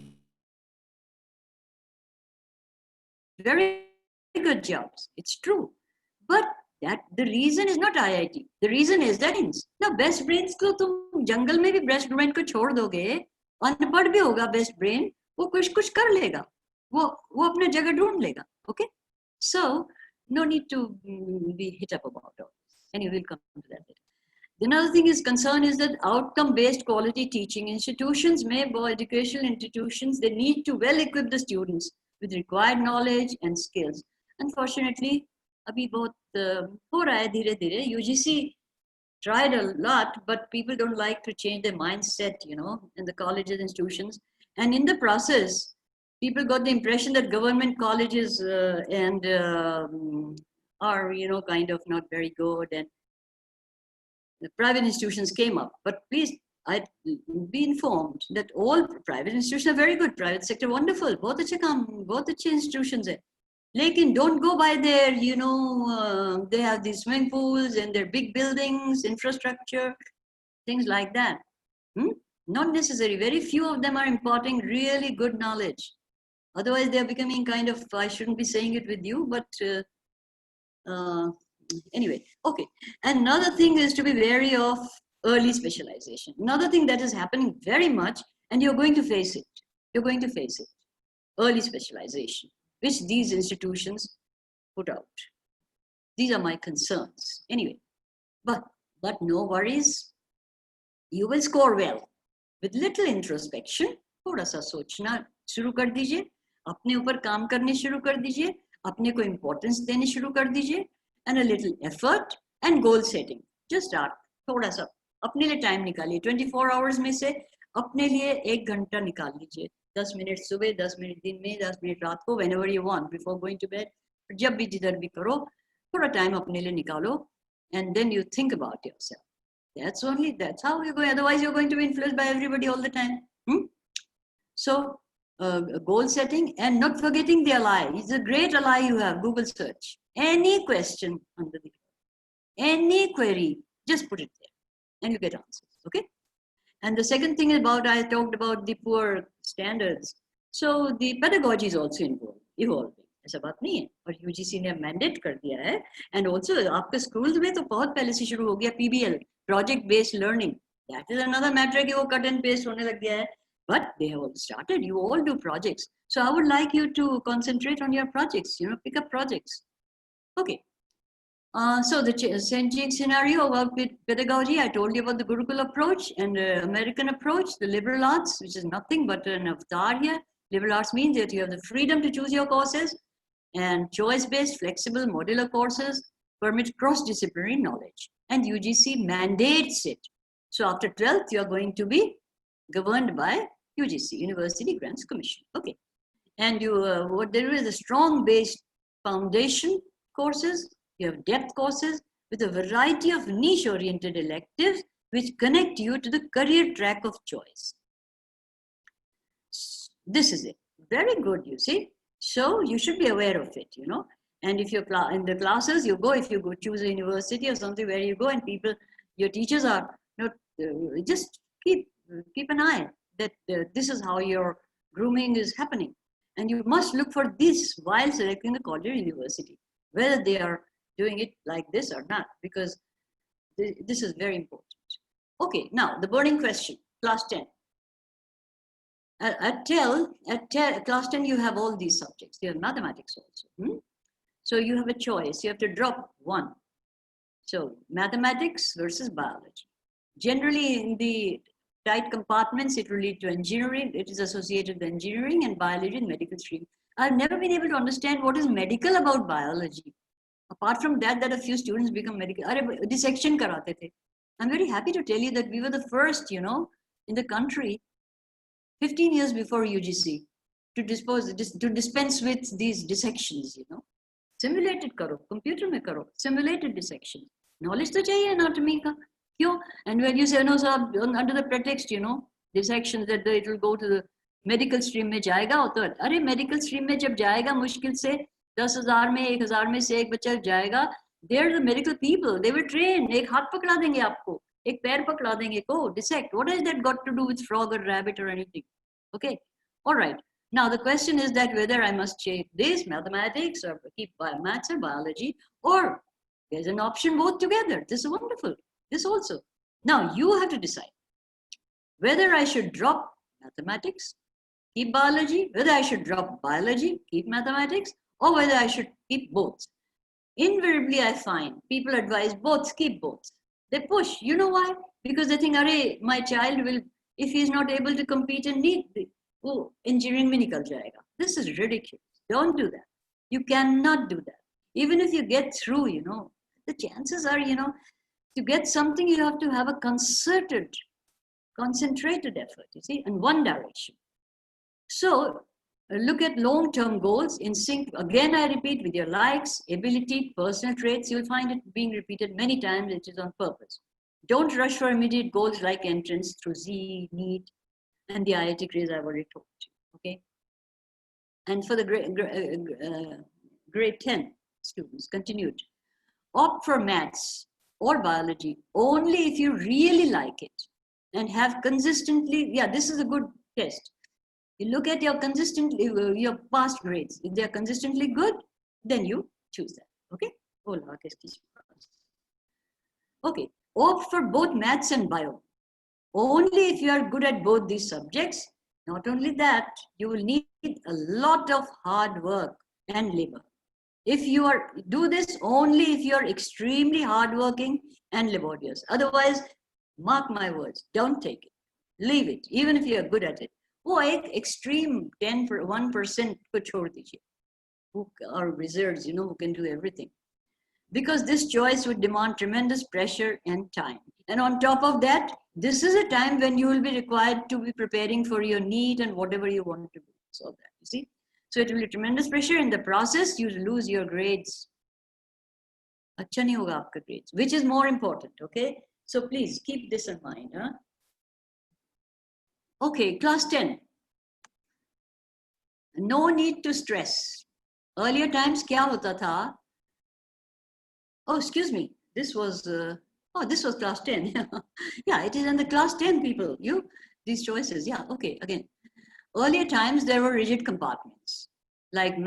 very good jobs. It's true. But that the reason is not IIT. The reason is that now best brains को तुम जंगल में भी best brain को छोड़ दोगे, अनपढ़ भी होगा best brain, वो कुछ कर लेगा, वो अपने जगह ढूंढ लेगा. Okay? So no need to be hit up about all this. Anyway, we'll come to that later. Another thing is concern is that outcome-based quality teaching institutions, educational institutions, they need to well equip the students with required knowledge and skills. Unfortunately, abhi bahut ho raha hai dheere dheere. UGC tried a lot, but people don't like to change their mindset, you know, in the colleges, institutions. And in the process, people got the impression that government colleges are, you know, kind of not very good, and the private institutions came up. But please, I'd be informed that all private institutions are very good. Private sector, wonderful. Both अच्छे institutions hai. Lekin don't go by their, you know, they have these swimming pools and their big buildings, infrastructure, things like that. Not necessary. Very few of them are imparting really good knowledge. Otherwise, they are becoming kind of, I shouldn't be saying it with you, but anyway, okay. Another thing is to be wary of early specialization. Another thing that is happening very much, and you're going to face it. You're going to face it. Early specialization, which these institutions put out. These are my concerns. Anyway, but no worries. You will score well. With little introspection, थोड़ा सा सोचना शुरू कर दीजिए, अपने ऊपर काम करने शुरू कर दीजिए, अपने को importance देने शुरू कर दीजिए, and a little effort and goal setting. Just start. थोड़ा सा अपने लिए time निकालिए. 24 hours में से अपने लिए 1 घंटा निकाल लीजिए. 10 मिनट सुबह, 10 मिनट दिन में, 10 मिनट रात को, whenever you want, before going to bed. जब भी जिधर भी करो, थोड़ा time अपने लिए निकालो, and then you think about yourself. That's how you're going. Otherwise, you're going to be influenced by everybody all the time. So, goal setting and not forgetting the ally. It's a great ally you have, Google search. Any question under the any query, just put it there and you get answers, okay? And the second thing about, I talked about the poor standards. So the pedagogy is also evolving. ऐसा बात नहीं है, और UGC ने mandate कर दिया है, and also आपके schools में तो बहुत पहले से शुरू हो गया PBL, project based learning. That is another matter कि वो cut and paste होने लग गया है, but they have all started. You all do projects, so I would like you to concentrate on your projects. You know, pick up projects. Okay. So the changing scenario about pedagogy, I told you about the Gurukul approach and American approach, the liberal arts, which is nothing but an avatar here. Liberal arts means that you have the freedom to choose your courses, and choice-based, flexible, modular courses permit cross-disciplinary knowledge. And UGC mandates it. So after 12th, you are going to be governed by UGC, University Grants Commission. Okay. And there is a strong-based foundation courses, you have depth courses with a variety of niche-oriented electives which connect you to the career track of choice. This is it. Very good, you see. So you should be aware of it, you know. And if you're in the classes, you go, if you go choose a university or something where you go and people, your teachers are, you know, just keep an eye that this is how your grooming is happening. And you must look for this while selecting the college or university, whether they are doing it like this or not, because this is very important. Okay, now the burning question, class 10. At class 10, you have all these subjects. You have mathematics also. So you have a choice. You have to drop one. So mathematics versus biology. Generally, in the tight compartments, it will lead to engineering. It is associated with engineering and biology and medical stream. I've never been able to understand what is medical about biology. Apart from that a few students become medical. Dissection karate the. I'm very happy to tell you that we were the first, you know, in the country, 15 years before UGC, to dispense with these dissections, you know. Simulated karo, computer mein karo, simulated dissection. Knowledge to chahiye anatomy ka. Kyun? And when you say, no, sir, under the pretext, you know, dissections that it will go to the medical stream mein jayega, to arey medical stream mein jab jayega mushkil se 10,000 mein 1,000 mein se ek bacha jayega, they're the medical people, they will train. Ek haath pakda denge aapko, ek pair pakda denge, go dissect. What has that got to do with frog or rabbit or anything? Okay, all right. Now the question is that whether I must take this mathematics or keep maths or biology, or there's an option both together. This is wonderful. This also. Now you have to decide whether I should drop mathematics, keep biology, whether I should drop biology, keep mathematics, or whether I should keep both. Invariably, I find people advise both, keep both. They push. You know why? Because they think, arey, my child will, if he is not able to compete in NEET, oh, engineering mein nikal jayega. This is ridiculous. Don't do that. You cannot do that. Even if you get through, you know, the chances are, you know, to get something, you have to have a concerted, concentrated effort, you see, in one direction. So look at long-term goals in sync. Again, I repeat, with your likes, ability, personal traits, you'll find it being repeated many times. It is on purpose. Don't rush for immediate goals like entrance through Z, NEET, and the IIT craze I've already told you, okay? And for the grade 10 students, continued. Opt for maths or biology only if you really like it and have consistently, yeah, this is a good test. You look at your your past grades. If they're consistently good, then you choose that, okay? Okay, opt for both maths and bio. Only if you are good at both these subjects. Not only that, you will need a lot of hard work and labor. If you do this only if you are extremely hardworking and laborious. Otherwise, mark my words, don't take it. Leave it, even if you are good at it. वो एक extreme 1% को छोड़ दीजिए, who are wizards, you know, who can do everything. Because this choice would demand tremendous pressure and time. And on top of that, this is a time when you will be required to be preparing for your NEET and whatever you want to do. So that, you see. So it will be tremendous pressure. In the process, you lose your grades. अच्छा नहीं होगा आपका grades, which is more important, okay? So please keep this in mind. Huh? Okay, class 10. No need to stress. Earlier times, क्या होता था? Oh, excuse me. This was class 10. Yeah, it is in the class 10 people. These choices. Yeah, okay, again. Earlier times, there were rigid compartments. Like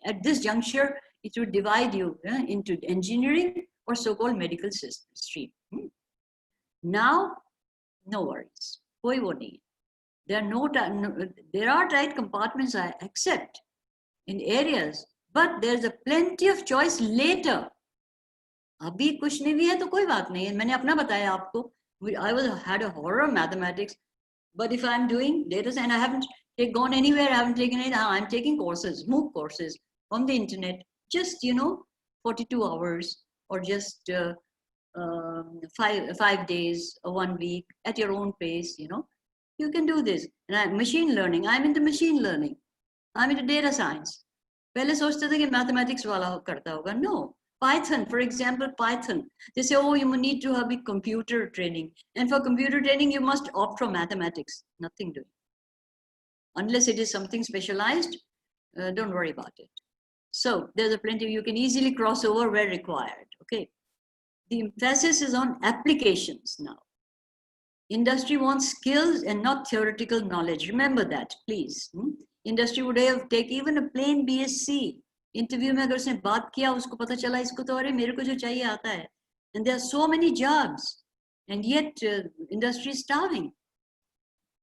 at this juncture, it would divide you into engineering or so-called medical stream. Now, no worries. Koi wo nahi. There are tight compartments, I accept, in areas, but there's a plenty of choice later. अभी कुछ नहीं भी है तो कोई बात नहीं है. मैंने अपना बताया आपको. I had a horror of mathematics, but if I'm doing data science, I haven't gone anywhere. I haven't taken it. I'm taking courses, MOOC courses on the internet. Just 42 hours or just 5 days or 1 week at your own pace, you know. You can do this. And machine learning, I'm into machine learning. I'm into data science. पहले सोचते थे कि mathematics वाला करता होगा. No. Python, for example, Python. They say, oh, you need to have a computer training. And for computer training, you must opt for mathematics. Nothing doing. Unless it is something specialized, don't worry about it. So there's a plenty, you can easily cross over where required, okay? The emphasis is on applications now. Industry wants skills and not theoretical knowledge. Remember that, please. Industry would have take even a plain BSc. Interview में अगर उसने बात किया, उसको पता चला इसको तो अरे मेरे को जो चाहिए आता है. And there are so many jobs, and yet industry is starving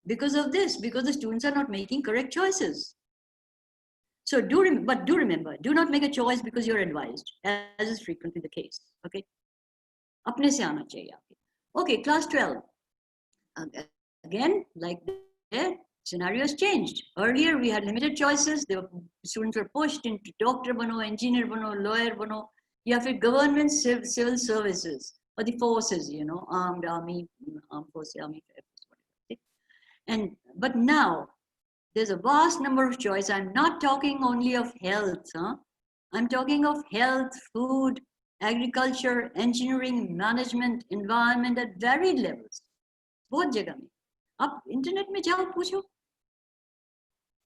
because of this, because the students are not making correct choices. So do remember, do not make a choice because you're advised, as is frequently the case. Okay. अपने से आना चाहिए आपके. Okay, class 12. Again, like there, scenario has changed. Earlier, we had limited choices. Students were pushed into doctor bano, engineer bano, lawyer bano, या फिर government civil services or the forces, you know, armed army, armed forces, army, whatever. But now there's a vast number of choices. I'm not talking only of health. I'm talking of health, food, agriculture, engineering, management, environment at varied levels. बहुत जगह में. आप internet में जाओ पूछो.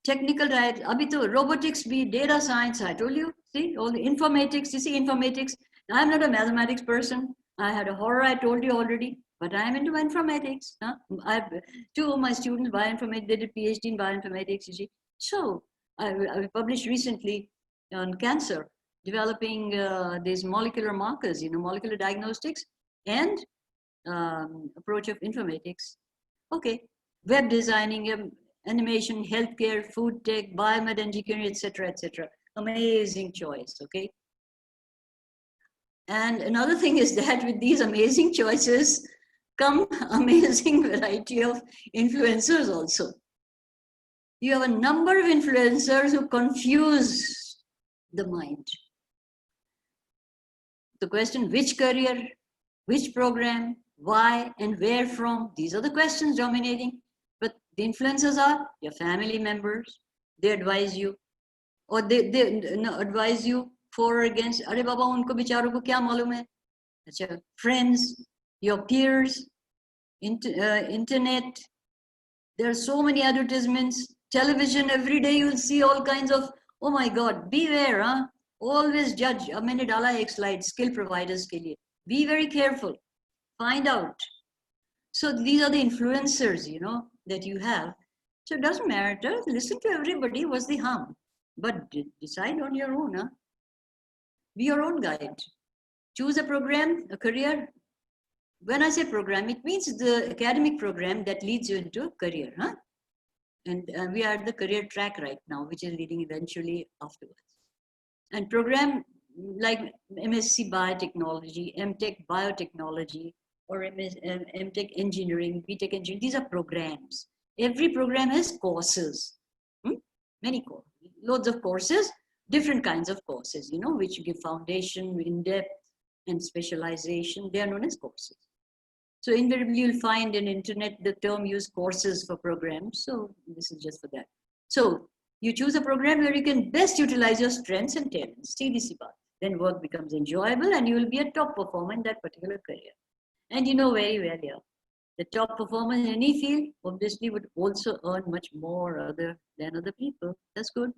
Technical, right? अभी तो robotics भी, data science, I told you. See, all the informatics, you see informatics. I'm not a mathematics person. I had a horror, I told you already, but I'm into informatics. Two of my students, bioinformatics, they did PhD in bioinformatics, you see. So I published recently on cancer, developing these molecular markers, you know, molecular diagnostics and approach of informatics. Okay, web designing, animation, healthcare, food tech, biomed engineering, etc., etc. Amazing choice, okay? And another thing is that with these amazing choices come amazing variety of influencers also. You have a number of influencers who confuse the mind. The question, which career, which program, why, and where from, these are the questions dominating. But the influencers are your family members. They advise you, or they advise you for or against. Arey baba, unko bicharo ko kya malum hai? Achha, friends, your peers, internet. There are so many advertisements. Television, every day you'll see all kinds of, oh my God, beware, huh? Always judge. Ab maine dala ek slide, skill providers ke liye. Be very careful. Find out. So these are the influencers, you know, that you have. So it doesn't matter. Listen to everybody. What's the harm? But decide on your own. Huh? Be your own guide. Choose a program, a career. When I say program, it means the academic program that leads you into a career. Huh? And we are at the career track right now, which is leading eventually afterwards. And program like MSc Biotechnology, MTech Biotechnology, or MTech Engineering, BTech Engineering, these are programs. Every program has courses, many courses, loads of courses, different kinds of courses, you know, which give foundation, in-depth, and specialization. They are known as courses. So invariably you'll find in internet the term used courses for programs. So this is just for that. So you choose a program where you can best utilize your strengths and talents. CDC path. Then work becomes enjoyable and you will be a top performer in that particular career. And you know very well here, the top performer in any field obviously would also earn much more than other people. That's good.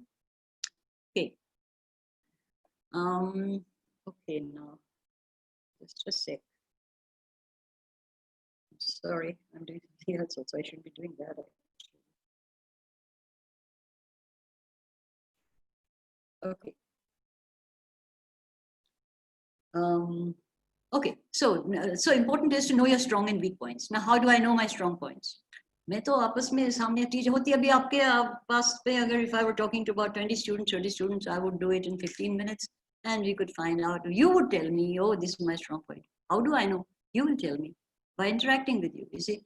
Okay. Okay, now just a sec. Sorry, I'm doing something else, so I shouldn't be doing that. Okay. Okay, so important is to know your strong and weak points. Now, how do I know my strong points? मैं तो आपस में सामने teacher होती अभी आपके पास पे अगर if I were talking to about 20 students, 30 students, I would do it in 15 minutes and we could find out. You would tell me, oh, this is my strong point. How do I know? You will tell me by interacting with you, you see.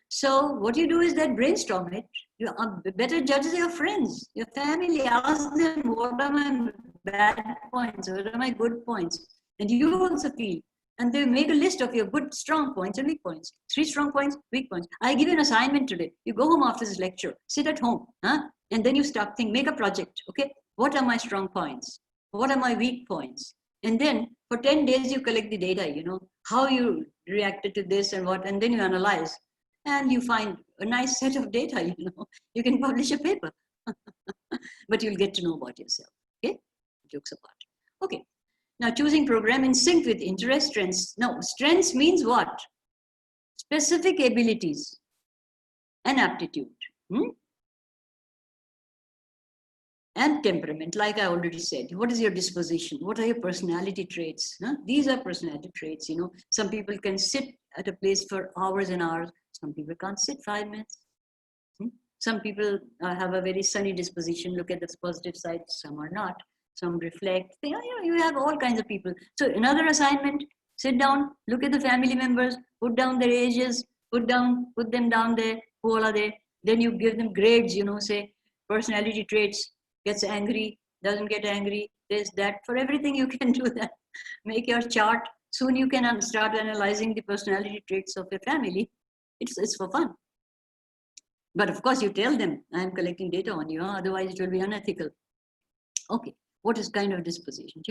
So what you do is that brainstorm it. You are better judges your friends, your family. Ask them, what are my bad points? What are my good points? And you also feel And they make a list of your good, strong points and weak points. 3 strong points, weak points. I give you an assignment today. You go home after this lecture, sit at home, and then you start thinking, make a project, okay? What are my strong points? What are my weak points? And then for 10 days, you collect the data, you know, how you reacted to this and what, and then you analyze. And you find a nice set of data, you know. You can publish a paper. But you'll get to know about yourself, okay? Jokes apart. Okay. Now, choosing program in sync with interest, strengths. Now, strengths means what? Specific abilities and aptitude. And temperament, like I already said. What is your disposition? What are your personality traits? These are personality traits, you know. Some people can sit at a place for hours and hours. Some people can't sit 5 minutes. Some people have a very sunny disposition, look at the positive side. Some are not. Some reflect. You have all kinds of people. So another assignment, sit down, look at the family members, put down their ages, put them down there, who all are there. Then you give them grades, you know, say personality traits, gets angry, doesn't get angry, this, that. For everything you can do that. Make your chart. Soon you can start analyzing the personality traits of your family. It's for fun. But of course you tell them, I'm collecting data on you, otherwise it will be unethical. Okay. What is kind of disposition?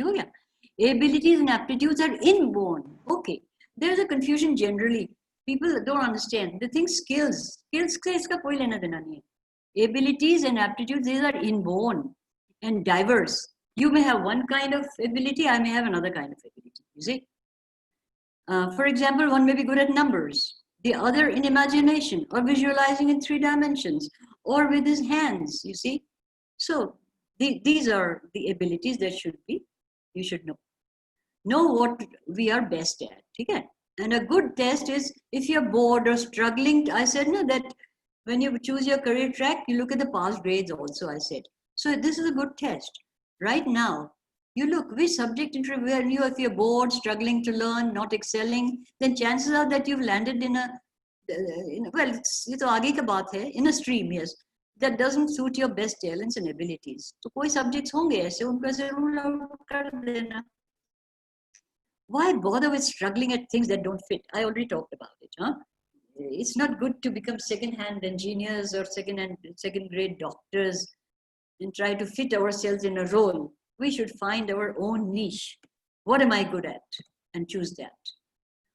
Abilities and aptitudes are inborn. Okay. There's a confusion generally. People don't understand. They think skills. Skills ka iska koi lena dena nahi hai. Abilities and aptitudes, these are inborn and diverse. You may have one kind of ability, I may have another kind of ability. You see? For example, one may be good at numbers, the other in imagination or visualizing in 3 dimensions or with his hands, you see? So, these are the abilities that you should know. Know what we are best at, okay? And a good test is if you're bored or struggling. I said no, that when you choose your career track, you look at the past grades also, I said. So this is a good test. Right now, you look which subject interview you, if you're bored, struggling to learn, not excelling, then chances are that you've landed in a, well, ये तो आगे का बात है, in a stream, yes. That doesn't suit your best talents and abilities. So कोई subjects होंगे ऐसे, उनको ऐसे rule out कर देना. Why bother with struggling at things that don't fit? I already talked about it. It's not good to become second-hand engineers or second-grade doctors and try to fit ourselves in a role. We should find our own niche. What am I good at? And choose that.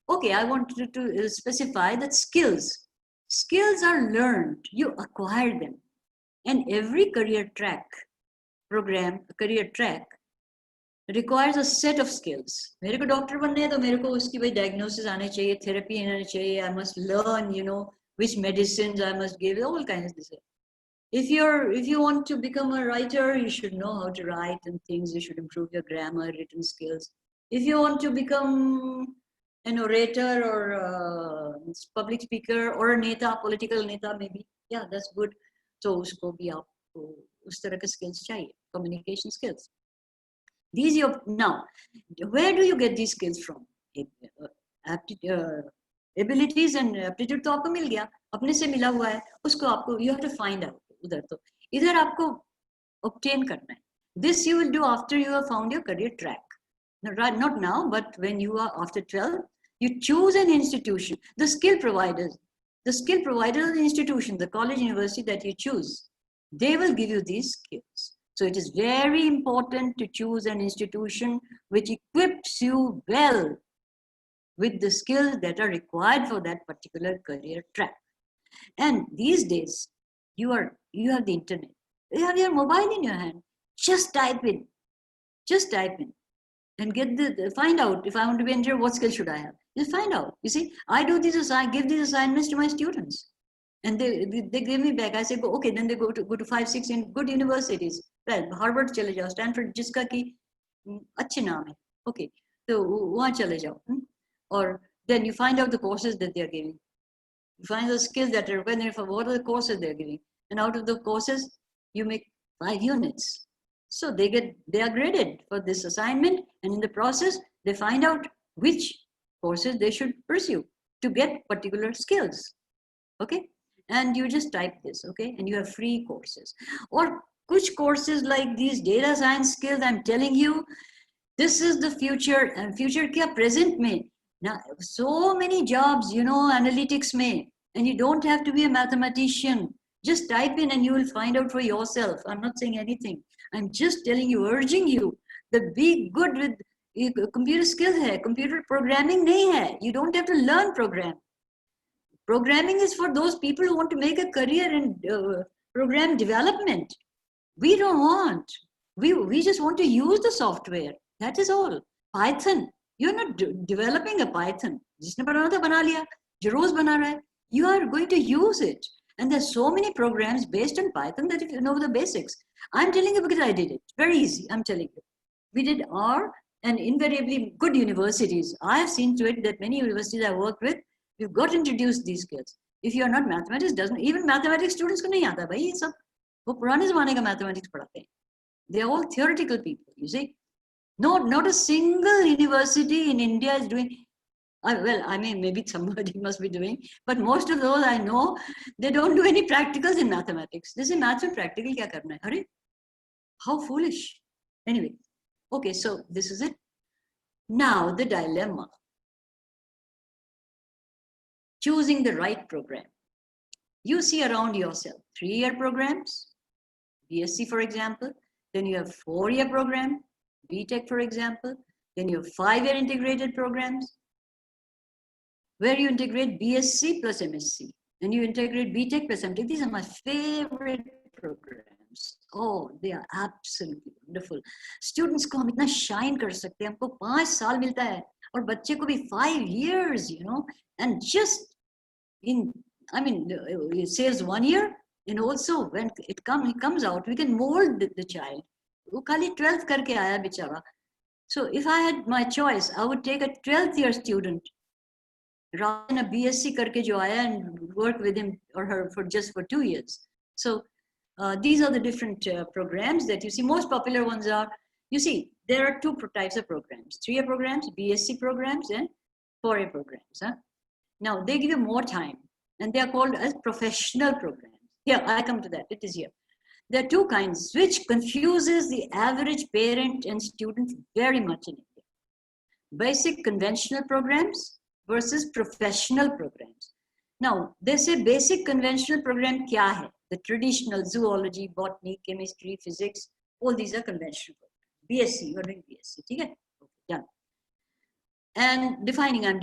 Okay, I want to specify that skills are learned. You acquire them. And every career track program, career track, requires a set of skills. मेरे को doctor बनना है तो मेरे को उसकी भाई diagnosis आने चाहिए, therapy आने चाहिए. I must learn, you know, which medicines I must give. All kinds of this. If you want to become a writer, you should know how to write and things. You should improve your grammar, written skills. If you want to become an orator or a public speaker or a neta, political neta maybe, yeah, that's good. So usko bhi aapko us tarah ke skills chahiye, communication skills. Now, where do you get these skills from? Abilities and aptitude तो आपको मिल गया, अपने से मिला हुआ है, उसको आपको you have to find out. उधर तो इधर आपको obtain करना है. This you will do after you have found your career track. Not now, but when you are after 12, you choose an institution. The skill providers of the institution, the college, university that you choose, they will give you these skills. So it is very important to choose an institution which equips you well with the skills that are required for that particular career track. And these days, you have the internet. You have your mobile in your hand. Just type in. And get find out, if I want to be an engineer, what skill should I have? Just find out. You see, I give these assignments to my students. And they give me back. I say, okay, then they go to 5, 6 in good universities. Well, Harvard chale jao, Stanford jiska ki achhe naam hai. Okay, so wahan chale jao. Or then you find out the courses that they are giving. You find the skills that are required for what are the courses they are giving. And out of the courses, you make 5 units. So they are graded for this assignment. And in the process, they find out which courses they should pursue to get particular skills. Okay. And you just type this, okay? And you have free courses. Or kuch courses like these data science skills, I'm telling you, this is the future. And future kya? Present mein. Now, so many jobs, you know, analytics may, and you don't have to be a mathematician. Just type in and you will find out for yourself. I'm not saying anything. I'm just telling you, urging you that be good with computer skills hai, computer programming nahi hai. You don't have to learn program. Programming is for those people who want to make a career in program development. We don't want. We just want to use the software. That is all. Python. You're not developing a Python. जिसने बनाना था बना लिया. जो रोज बना रहा है. You are going to use it. And there's so many programs based on Python that if you know the basics. I'm telling you because I did it. Very easy. I'm telling you. We did R and invariably good universities. I have seen to it that many universities I worked with, we've got introduced these skills. If you are not mathematics, doesn't even mathematics students को नहीं आता भाई ये सब. वो पुराने ज़माने का mathematics पढ़ाते हैं. They are all theoretical people, you see. No, not a single university in India is doing, well, I mean, maybe somebody must be doing, but most of those I know, they don't do any practicals in mathematics. They say, maths में practical क्या करना है? अरे, how foolish. Anyway, okay, so this is it. Now, the dilemma. Choosing the right program. You see around yourself, 3-year programs, BSc, for example. Then you have 4-year program, BTech, for example. Then you have 5-year integrated programs, where you integrate BSc plus MSc. And you integrate BTech plus MTech. These are my favorite programs. Oh, they are absolutely wonderful. Students को हम इतना shine कर सकते हैं. हमको 5 साल मिलता है. और बच्चे को भी 5 years, you know. And just in, I mean, it saves 1 year. And also when it comes out, we can mold the child. वो खाली 12th करके आया बेचारा. So if I had my choice, I would take a 12th year student rather than a BSc करके जो आया and work with him or her for just for 2 years. So these are the different programs that you see. Most popular ones are, you see, there are 2 types of programs: 3-year programs, BSc programs, and 4-year programs. Huh? Now they give you more time, and they are called as professional programs. Here, I come to that. It is here. There are 2 kinds, which confuses the average parent and student very much in India. Basic conventional programs versus professional programs. Now, they say basic conventional program kya hai? The traditional zoology, botany, chemistry, physics, all these are conventional programs. BSc, you are doing BSc. Okay, done. And defining, I'm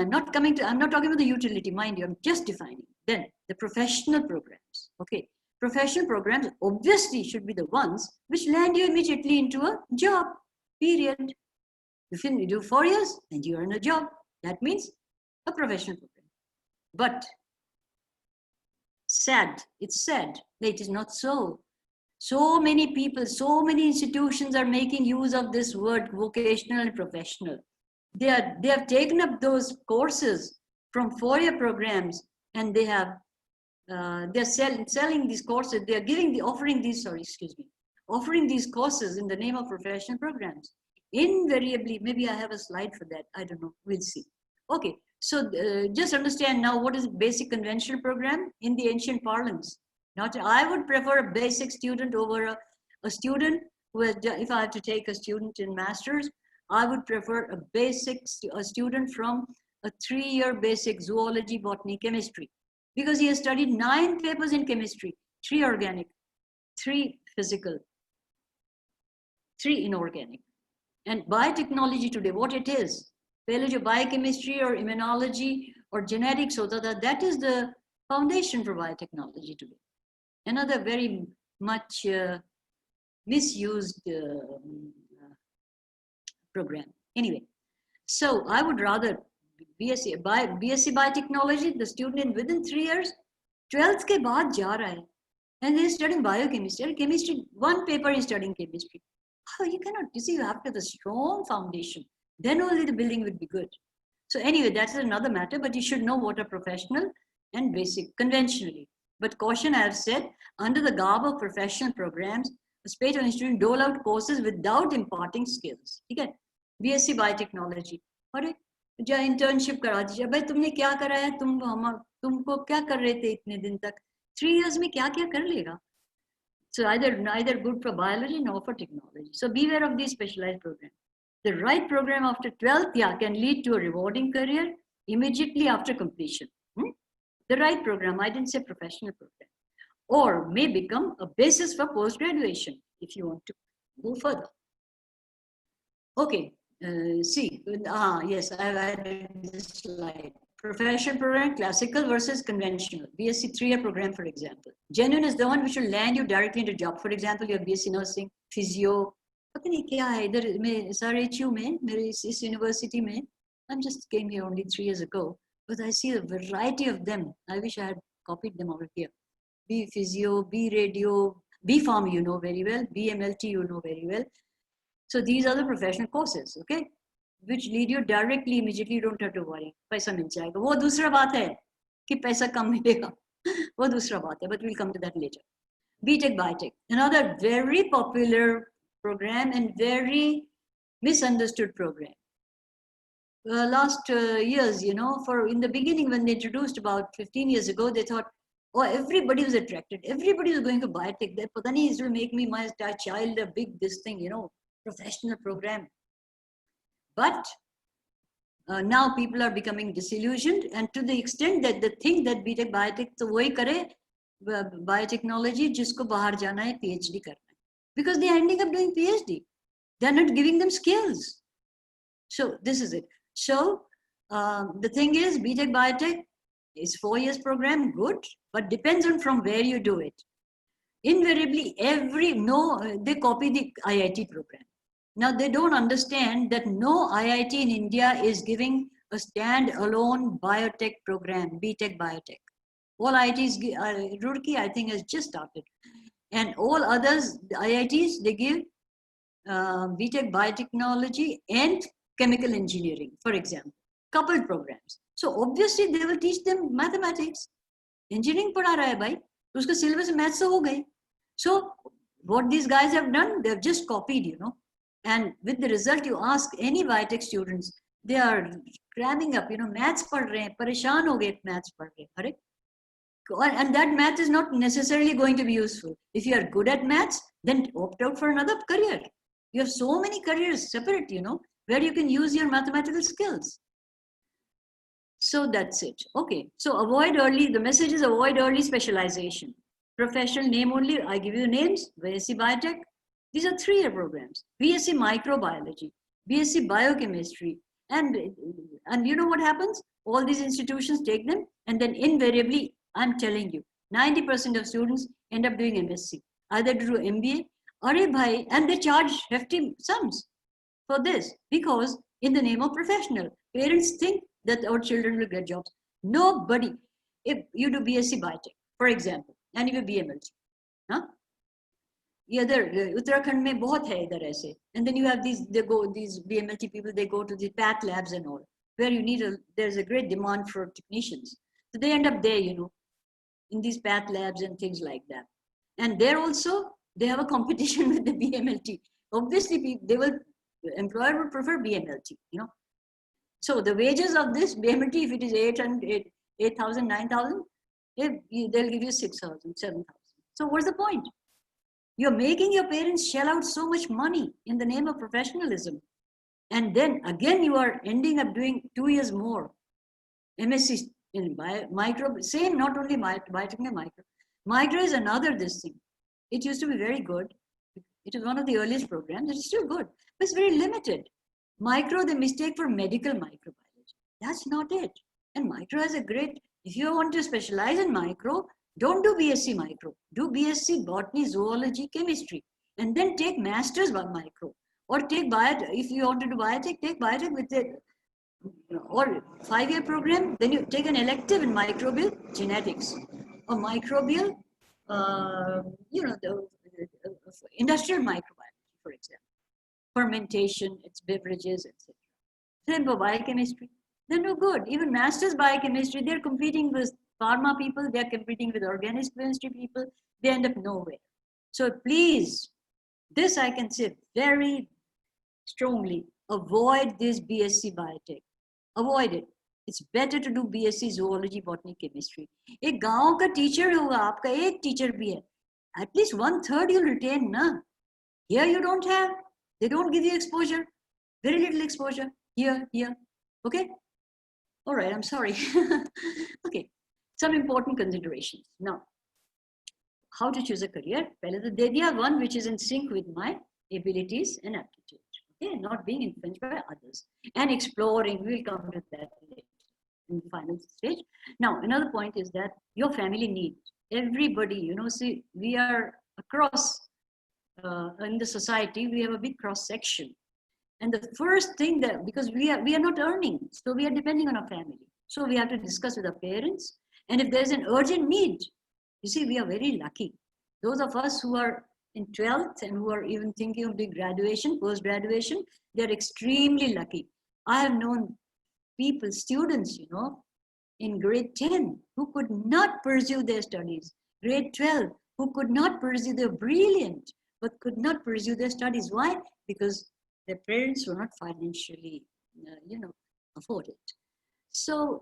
not talking about the utility, mind you, I'm just defining. Then the professional programs, okay. Professional programs obviously should be the ones which land you immediately into a job, period. You do 4 years and you earn a job. That means a professional program. But it's sad that it is not so. So many people, so many institutions are making use of this word vocational and professional. They have taken up those courses from 4-year programs, and they're selling these courses. They are offering these courses in the name of professional programs. Invariably, maybe I have a slide for that. I don't know. We'll see. Okay. So just understand now what is a basic conventional program in the ancient parlance. I would prefer a basic student over a student who has, if I have to take a student in masters, I would prefer a student from a 3-year basic zoology, botany, chemistry, because he has studied 9 papers in chemistry, 3 organic, 3 physical, 3 inorganic. And biotechnology today, what it is, पहले जो biochemistry or immunology or genetics होता था, that is the foundation for biotechnology today. Another very much misused program. Anyway, so I would rather BSc biotechnology, the student within 3 years, 12th के बाद जा रहा है, and he is studying biochemistry. Chemistry, 1 paper is studying chemistry. Oh, you cannot, you see, you have to have a strong foundation. Then only the building would be good. So anyway, that's another matter, but you should know what are professional and basic conventionally. But caution, I have said, under the garb of professional programs, the state institution dole out courses without imparting skills. Okay? BSc biotechnology. अरे जो internship करा दीजिए, भाई तुमने क्या करा है, तुमको क्या कर रहे थे इतने दिन तक, 3 years में क्या क्या कर लेगा? So neither good for biology nor for technology. So beware of these specialized programs. The right program after 12th, yeah, can lead to a rewarding career immediately after completion. The right program, I didn't say professional program, or may become a basis for post-graduation if you want to go further. Okay, yes, I've added this slide. Professional program, classical versus conventional. BSc 3-year program, for example. Genuine is the one which will land you directly into job. For example, you have BSc nursing, physio. पता नहीं क्या है इधर में SRHU में मेरे इस university में. I just came here only 3 years ago, but I see a variety of them. I wish I had copied them over here. B physio, B radio, B farm you know very well, B MLT you know very well. So these are the professional courses, okay, which lead you directly, immediately. You don't have to worry. पैसा मिल जाएगा. वो दूसरा बात है कि पैसा कम मिलेगा. वो दूसरा बात है, but we'll come to that later. BTech, BioTech, another very popular program and very misunderstood program. Last years, you know, in the beginning when they introduced about 15 years ago, they thought, oh, everybody was attracted. Everybody was going to BioTech. That pata nahi, it will make me my child a big this thing, you know, professional program. But now people are becoming disillusioned, and to the extent that they think that BTech, BioTech, तो वही करे biotechnology जिसको बाहर जाना है PhD करना है, because they are ending up doing PhD. They are not giving them skills. So this is it. So the thing is, BTech, BioTech is 4 years program, good, but depends on from where you do it. Invariably, they copy the IIT program. Now they don't understand that no IIT in India is giving a stand-alone biotech program, BTech, BioTech. All IITs, Roorkee, I think, has just started. And all others, the IITs, they give BTech, biotechnology and chemical engineering, for example, coupled programs. So obviously they will teach them mathematics. Engineering पढ़ा रहा है भाई, उसका syllabus maths हो गई. So what these guys have done, they've just copied, you know. And with the result, you ask any biotech students, they are cramming up, you know, maths पढ़ रहे हैं, परेशान हो गए maths पढ़ के, अरे. And that math is not necessarily going to be useful. If you are good at maths, then opt out for another career. You have so many careers separate, you know, where you can use your mathematical skills. So that's it. Okay. So the message is avoid early specialization. Professional name only, I give you names, BSc Biotech. These are 3-year programs. BSc Microbiology, BSc Biochemistry. And you know what happens? All these institutions take them, and then invariably, I'm telling you, 90% of students end up doing MSc, either do MBA, and they charge hefty sums for this, because in the name of professional, parents think that our children will get jobs. Nobody. If you do BSc Biotech, for example, and you do BMLT, huh? Uttarakhand में बहुत है इधर ऐसे, and then you have these BMLT people, they go to the path labs and all, where there's a great demand for technicians. So they end up there, you know, in these path labs and things like that. And there also, they have a competition with the BMLT. Obviously, employer would prefer BMLT, you know. So the wages of this BMLT, if it is 8,000, 9,000, they'll give you 6,000, 7,000. So what's the point? You're making your parents shell out so much money in the name of professionalism. And then again, you are ending up doing 2 years more. MSc in micro, same, not only biotech, micro. Micro is another this thing. It used to be very good. It is one of the earliest programs. It's still good, but it's very limited. Micro, they mistake for medical microbiology. That's not it. And micro has a great, if you want to specialize in micro, don't do BSc micro. Do BSc botany, zoology, chemistry, and then take masters by micro. Or take biotech. If you want to do biotech, take biotech with it. Or 5-year program, then you take an elective in microbial genetics or microbial, the industrial microbiology, for example, fermentation, its beverages, etc. Same for biochemistry. They're no good. Even masters biochemistry, they're competing with pharma people, they're competing with organic chemistry people, they end up nowhere. So please, this I can say very strongly, avoid this BSc biotech. Avoid it. It's better to do BSc zoology, botany, chemistry. एक गांव का teacher होगा, आपका एक teacher भी है. At least 1/3 you'll retain, na? Here you don't have. They don't give you exposure. Very little exposure here, here. Okay? All right, I'm sorry. Okay, some important considerations. Now, how to choose a career? Pehle to de diya one which is in sync with my abilities and aptitude. Okay, not being influenced by others. And exploring, we'll come to that later in the final stage. Now, another point is that your family needs. Everybody, you know, see, we are across in the society, we have a big cross section. And the first thing that, because we are not earning, so we are depending on our family. So we have to discuss with our parents. And if there's an urgent need, you see, we are very lucky. Those of us who are in 12th and who are even thinking of doing graduation, post-graduation, they're extremely lucky. I have known people, students, you know, in grade 10 who could not pursue their studies, grade 12 who could not pursue, they're brilliant, but could not pursue their studies. Why? Because their parents were not financially, you know, afforded. So,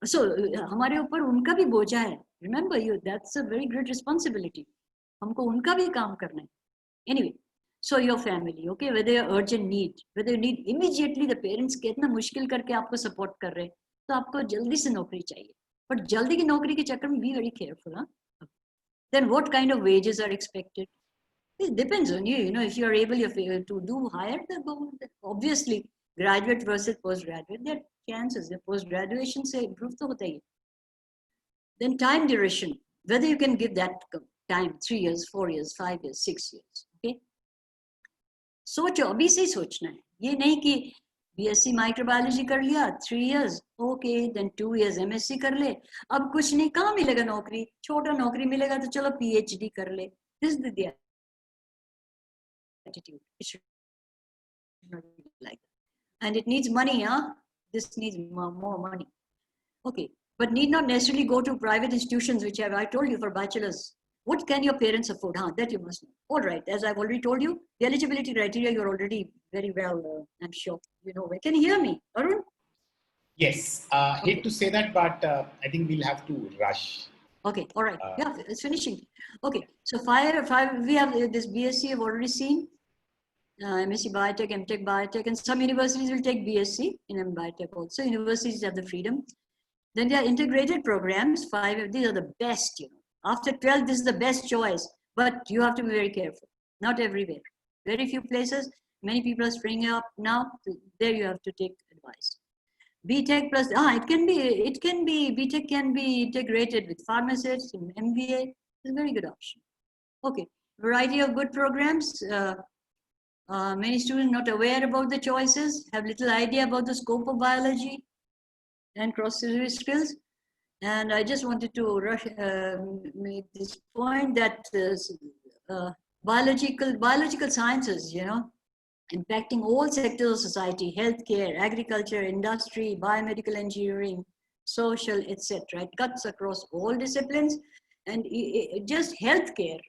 हमारे ऊपर उनका भी बोझा है. Remember, that's a very great responsibility. हमको उनका भी काम करना है. Anyway, so your family, okay, whether your urgent need, whether you need immediately, the parents कितना मुश्किल करके आपको support कर रहे हैं, तो आपको जल्दी से नौकरी चाहिए. But जल्दी की नौकरी के चक्कर में be very careful, huh? Then what kind of wages are expected? It depends on you. You know, if you are able to do higher, then obviously graduate versus postgraduate, there are chances. The postgraduation से improve तो होता ही. Then time duration, whether you can give that time 3 years, 4 years, 5 years, 6 years. Okay. सोचो, अभी से ही सोचना है. ये नहीं कि BSc microbiology कर लिया 3 years, okay, then 2 years MSc कर ले. अब कुछ नहीं, कहाँ मिलेगा नौकरी? छोटा नौकरी मिलेगा तो चलो PhD कर ले. This is the attitude. It should not be like that. And it needs money, huh? This needs more money. Okay, but need not necessarily go to private institutions, which I told you for bachelors. What can your parents afford? That you must know. All right, as I've already told you, the eligibility criteria you're already very well, I'm sure you know. Can you hear me, Arun? Yes, hate to say that, but I think we'll have to rush. Okay, all right. Yeah, it's finishing. Okay, so five. We have this BSc I've already seen. MSc Biotech, MTech Biotech, and some universities will take BSc in Biotech also. Universities have the freedom. Then there are integrated programs. 5, these are the best, you know. After 12, this is the best choice, but you have to be very careful. Not everywhere. Very few places. Many people are springing up now. There you have to take advice. BTech plus, it can be, BTech can be integrated with pharmacists and MBA. It's a very good option. Okay, variety of good programs. Many students not aware about the choices, have little idea about the scope of biology and cross-service skills. And I just wanted to make this point that biological sciences, you know, impacting all sectors of society, healthcare, agriculture, industry, biomedical engineering, social, etc. It cuts across all disciplines, and just healthcare.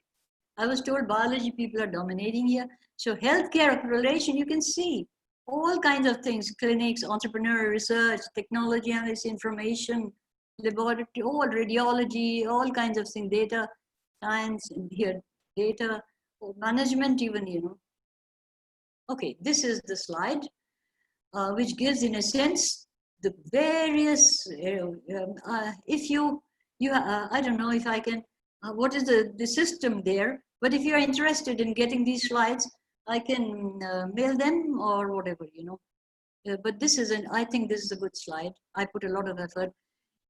I was told biology people are dominating here. So healthcare correlation, you can see all kinds of things, clinics, entrepreneur research, technology analysis, information, laboratory, all radiology, all kinds of things, data science, and here data, management even, you know. Okay, this is the slide, which gives in a sense the various, if I don't know if I can, what is the system there, but if you're interested in getting these slides, I can mail them or whatever, you know. But this is I think this is a good slide. I put a lot of effort.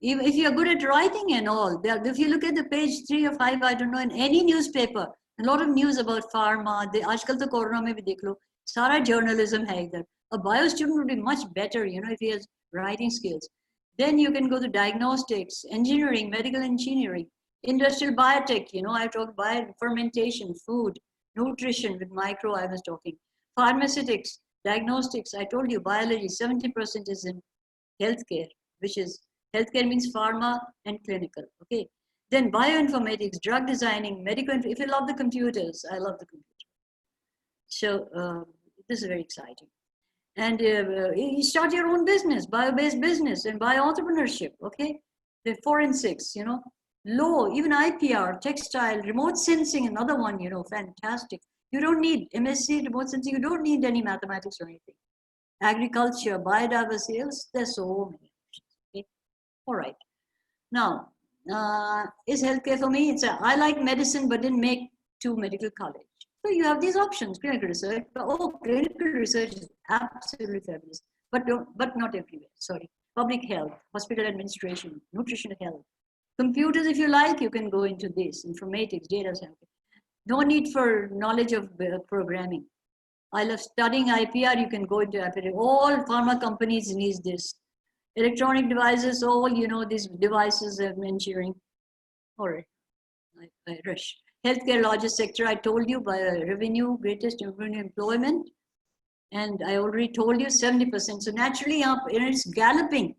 If you're good at writing and all, if you look at the page 3 or 5, I don't know, in any newspaper, a lot of news about pharma, आजकल तो corona में भी देख लो, सारा journalism है इधर. A bio student would be much better, you know, if he has writing skills. Then you can go to diagnostics, engineering, medical engineering, industrial biotech, you know, I talked about fermentation, food, nutrition with micro, I was talking. Pharmaceutics, diagnostics, I told you, biology, 70% is in healthcare, which is, healthcare means pharma and clinical, okay? Then bioinformatics, drug designing, medical, if you love the computers, I love the computer. So this is very exciting. And you start your own business, bio-based business and bio-entrepreneurship, okay? The forensics, you know, law, even IPR, textile, remote sensing, another one, you know, fantastic. You don't need MSc, remote sensing, you don't need any mathematics or anything. Agriculture, biodiversity, there's so many options. Okay? All right. Now, is healthcare for me? I like medicine, but didn't make to medical college. So you have these options, clinical research. Clinical research is absolutely fabulous, but not everywhere. Sorry. Public health, hospital administration, nutrition health. Computers, if you like, you can go into this, informatics, data science. No need for knowledge of programming. I love studying IPR, you can go into IPR. All pharma companies need this. Electronic devices, all, these devices are mentioning. All right, I rush. Healthcare, largest sector, I told you, by revenue, greatest revenue employment. And I already told you 70%. So naturally, it's galloping.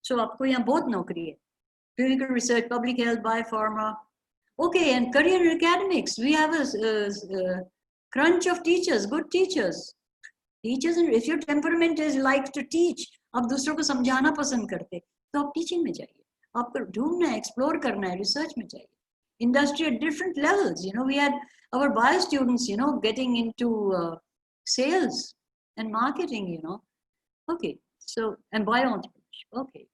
So आपको यहाँ बहुत नौकरी है. Clinical research, public health, biopharma. Okay, and career in academics. We have a crunch of teachers, good teachers. Teachers, if your temperament is like to teach, आप दूसरों को समझाना पसंद करते, तो आप teaching में जाइए. आपको ढूंढना है, explore करना है, research में जाइए. Industry at different levels. We had our bio students, getting into sales and marketing, Okay, so, and bio entrepreneurship.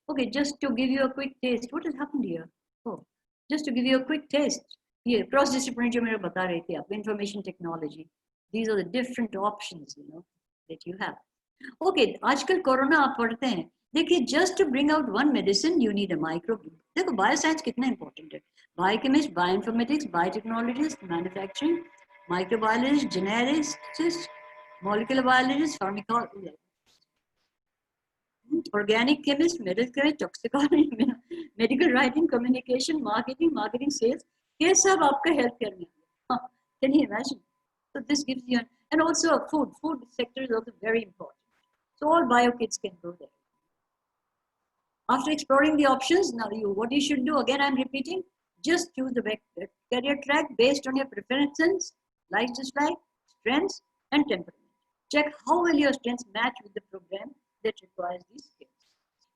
Okay, just to give you a quick taste. What has happened here? Oh, just to give you a quick taste. Here, cross-disciplinary जो मेरे बता रहे थे आप, information technology. These are the different options, that you have. Okay, आजकल corona आप पढ़ते हैं. देखिए, just to bring out one medicine, you need a microbe. देखो, bioscience कितना important है. Biochemist, bioinformatics, biotechnologist, manufacturing, microbiologist, geneticist, molecular biologist, pharmacologist, organic chemist, medical chemist, toxicology, medical writing, communication, marketing, sales. ये सब आपका healthcare में. Can you imagine? So this gives you, and also food sector is also very important. So all bio kids can go there. After exploring the options, now what you should do, again I'm repeating, just choose the career track based on your preferences, likes, dislike, strengths, and temperament. Check how well your strengths match with the program that requires these skills.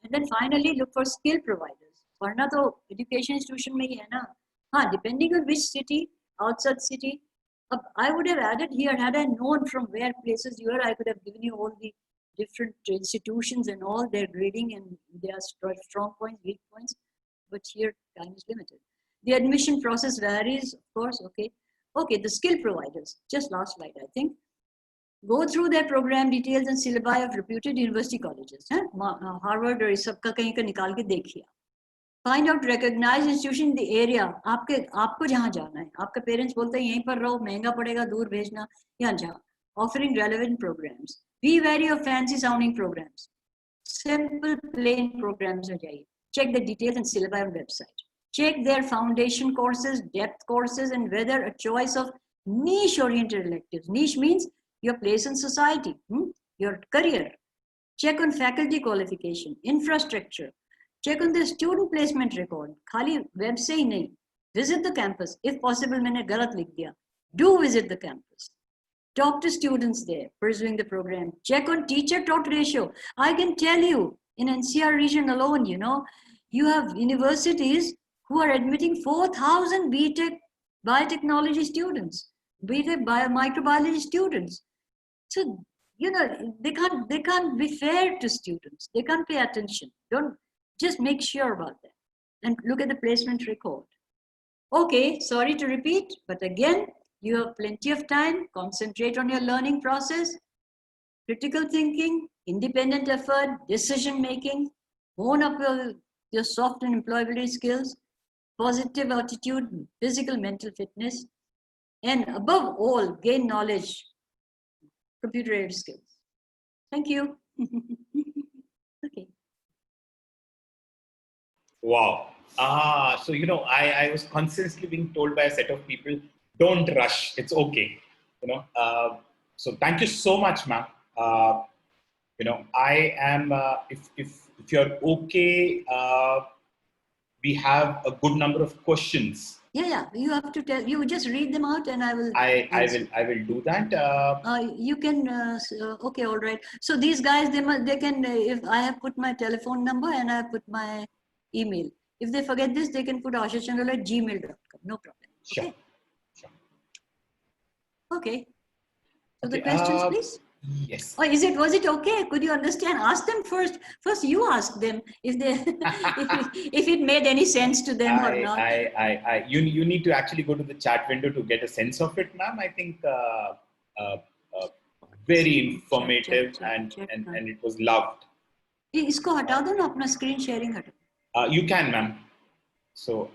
And then finally look for skill providers. वरना तो education institution में ही है ना. हाँ, depending on which city, outside city. I would have added here, had I known from where places you are, I could have given you all the different institutions and all their grading and their strong points, weak points. But here time is limited. The admission process varies, of course. Okay, the skill providers. Just last slide, I think. Go through their program details and syllabi of reputed university colleges. Harvard और इस सब का कहीं का निकाल के देखिए. Find out recognized institution in the area. आपको जहाँ जाना है. आपका parents बोलते हैं यहीं पर रहो, महंगा पड़ेगा, दूर भेजना, यहाँ जाओ. Offering relevant programs. Be wary of fancy sounding programs. Simple, plain programs में जाइए. Check the details and syllabi on website. Check their foundation courses, depth courses, and whether a choice of niche-oriented electives. Niche means your place in society, your career. Check on faculty qualification, infrastructure. Check on the student placement record. खाली web से ही नहीं. Visit the campus. If possible, मैंने गलत लिख दिया. Do visit the campus. Talk to students there, pursuing the program. Check on teacher-taught ratio. I can tell you, in NCR region alone, you have universities who are admitting 4,000 BTech biotechnology students, BTech microbiology students. So, they can't be fair to students. They can't pay attention. Don't just make sure about that and look at the placement record. Okay, sorry to repeat, but again, you have plenty of time. Concentrate on your learning process, critical thinking, independent effort, decision making, hone up your soft and employability skills, positive attitude, physical, mental fitness, and above all, gain knowledge, computer-aided skills. Thank you. Okay. Wow. So, I was constantly being told by a set of people, don't rush. It's okay. So thank you so much, ma'am. I am, if you're okay, we have a good number of questions. Yeah. You have to tell. You just read them out, and I will. I will do that. You can. Okay, all right. So these guys, they can. If I have put my telephone number and I have put my email. If they forget this, they can put ashachandola@gmail.com. No problem. Okay? Sure. Okay. So the Okay, questions, please. yes. Or was it okay? Could you understand? Ask them first. First, you ask them if they, if it made any sense to them or not. You need to actually go to the chat window to get a sense of it, ma'am. I think very informative and it was loved. इसको हटा दो ना अपना screen sharing हटा. You can, ma'am. So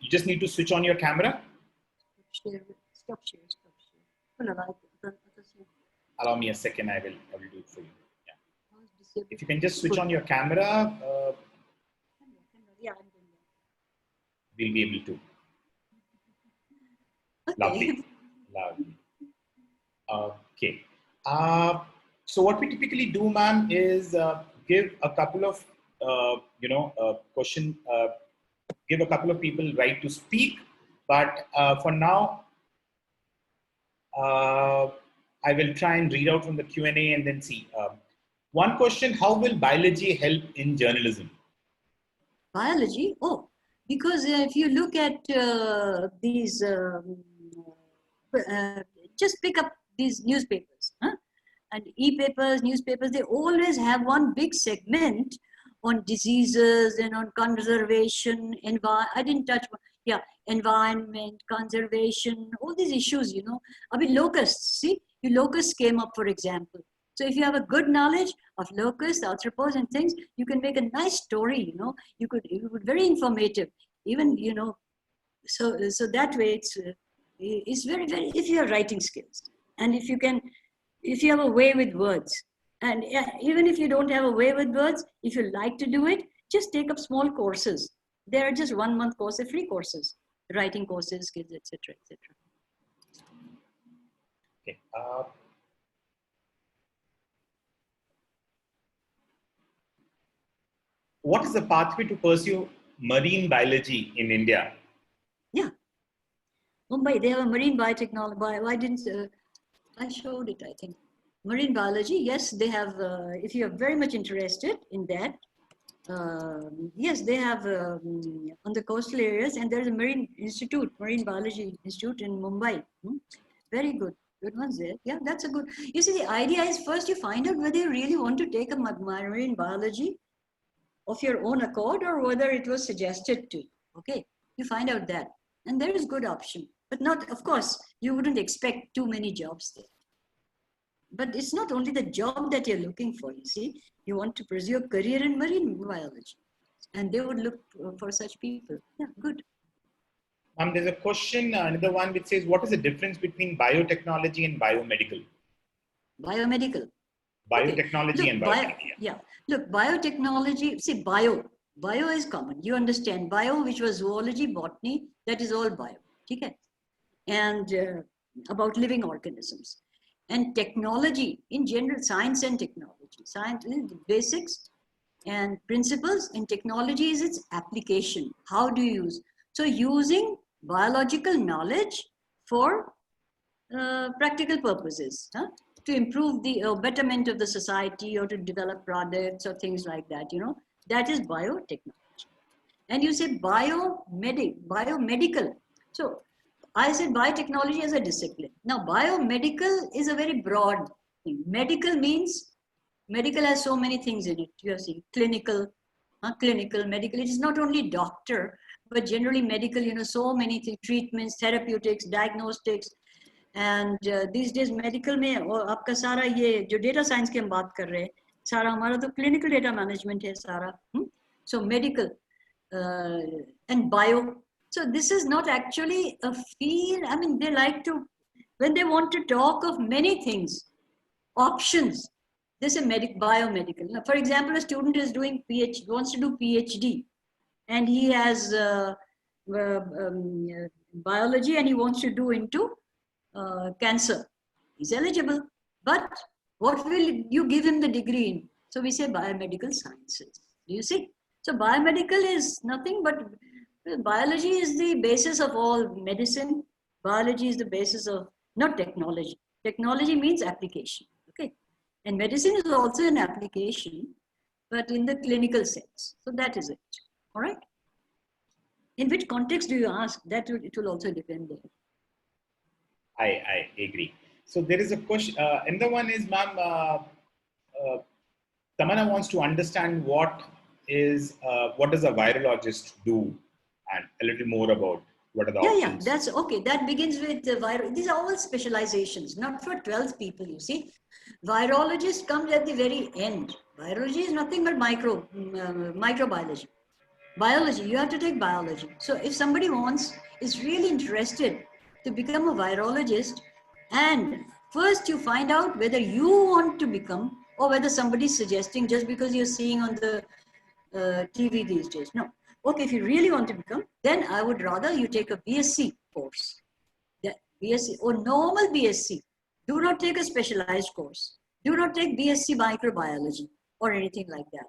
you just need to switch on your camera. Stop share. Allow me a second. I will do it for you. Yeah. If you can just switch on your camera, we'll be able to. Okay. Lovely. Okay. So what we typically do, ma'am, is give a couple of question. Give a couple of people right to speak, but for now, I will try and read out from the Q&A and then see. One question: how will biology help in journalism? Biology? Oh, because if you look at these, just pick up these newspapers, huh? And e-papers, newspapers, they always have one big segment on diseases and on conservation, I didn't touch, yeah, environment, conservation, all these issues, you know. I mean, locusts, see, locusts came up, for example. So if you have a good knowledge of locusts, arthropods and things, you can make a nice story, you know. It would very informative, even, you know, so that way it's very, very, if you have writing skills and if you have a way with words, and even if you don't have a way with words, if you like to do it, just take up small courses. There are just 1 month courses, free courses, writing courses, skills, etc., etc. Okay. What is the pathway to pursue marine biology in India? Yeah. Mumbai, they have a marine biotechnology. Why didn't I showed it, I think. Marine biology, yes, they have, if you are very much interested in that, yes, they have on the coastal areas, and there's a marine biology institute in Mumbai. Very good ones there. Yeah, that's a good, you see, the idea is first you find out whether you really want to take a marine biology of your own accord or whether it was suggested to, okay? You find out that, and there is good option, but not, of course, you wouldn't expect too many jobs there. But it's not only the job that you're looking for, you see. You want to pursue a career in marine biology, and they would look for such people. Yeah, good. There's a question, another one which says, what is the difference between biotechnology and biomedical? Biomedical. Biotechnology okay. and biomedical. Yeah. Look, biotechnology, see, bio is common. You understand bio, which was zoology, botany, that is all bio. Okay? And about living organisms. And technology, in general, science and technology. Science is the basics and principles, and technology is its application. How do you use? So using biological knowledge for practical purposes, huh? To improve the betterment of the society or to develop products or things like that, you know, that is biotechnology. And you say biomedical. So I said biotechnology as a discipline. Now, biomedical is a very broad thing. Medical means, medical has so many things in it. You see, clinical, medical. It is not only doctor, but generally medical, you know, so many things, treatments, therapeutics, diagnostics. And these days medical में आपका सारा ये जो data science की हम बात कर रहे हैं, सारा हमारा तो clinical data management है सारा. So medical and bio. So this is not actually a field. I mean, they like to, when they want to talk of many things, options, they say biomedical. Now, for example, a student is doing wants to do PhD, and he has biology, and he wants to do into cancer. He's eligible, but what will you give him the degree in? So we say biomedical sciences. Do you see? So biomedical is nothing but, biology is the basis of all medicine. Biology is the basis of, not technology. Technology means application, okay? And medicine is also an application, but in the clinical sense. So that is it, all right? In which context do you ask? That it will also depend there. I agree. So there is a question. Another one is, ma'am, Tamana wants to understand what does a virologist do, and a little more about what are the options. Yeah, that's okay. That begins with the these are all specializations, not for 12 people, you see. Virologist comes at the very end. Virology is nothing but microbiology. Biology, you have to take biology. So if somebody is really interested to become a virologist, and first you find out whether you want to become or whether somebody's suggesting just because you're seeing on the TV these days. No. Okay, if you really want to become, then I would rather you take a BSc course. The BSc or normal BSc. Do not take a specialized course. Do not take BSc microbiology or anything like that.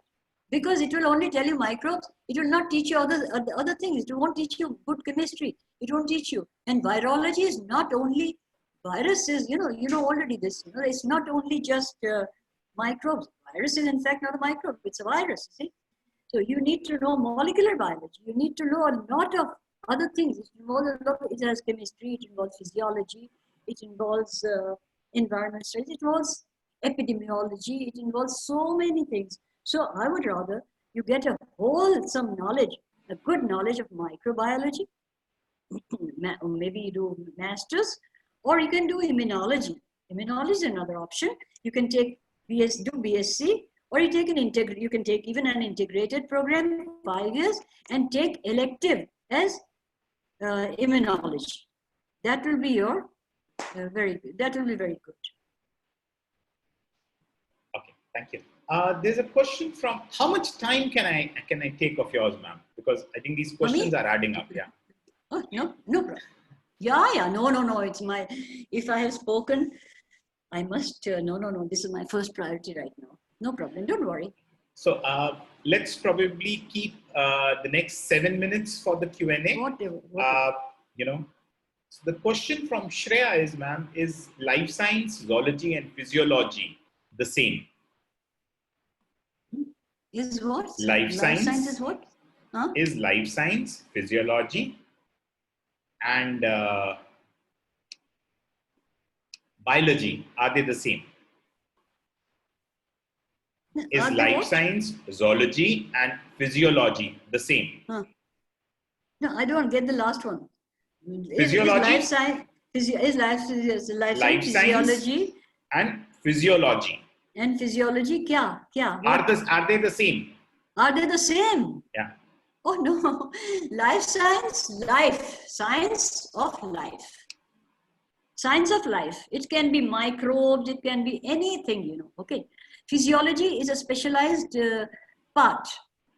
Because it will only tell you microbes. It will not teach you other things. It won't teach you good chemistry. It won't teach you. And virology is not only viruses, you know already this. It's not only just microbes. Virus is in fact not a microbe. It's a virus, see? So you need to know molecular biology. You need to know a lot of other things. It has chemistry, it involves physiology, it involves environmental studies, it involves epidemiology, it involves so many things. So I would rather you get a wholesome knowledge, a good knowledge of microbiology, or maybe you do masters, or you can do immunology. Immunology is another option. You can take do BSc, or you can take even an integrated program, 5 years, and take elective as immunology. That will be your very good. That will be very good. Okay, thank you. There's a question from, how much time can I take of yours, ma'am? Because I think these questions are adding up. Yeah. Oh, no problem. Yeah. No. It's my. If I have spoken, I must. No. This is my first priority right now. No problem. Don't worry. So let's probably keep the next 7 minutes for the Q&A. Whatever. So the question from Shreya is, ma'am, is life science, zoology, and physiology the same? Is what? Life science is what? Huh? Is life science, physiology, and biology, are they the same? Is life science, zoology, and physiology the same? Huh. No, I don't get the last one. Physiology? Is life science, physiology and physiology. And physiology, kya? Are they the same? Are they the same? Yeah. Oh no, life science, science of life. Science of life. It can be microbes, it can be anything, okay. Physiology is a specialized part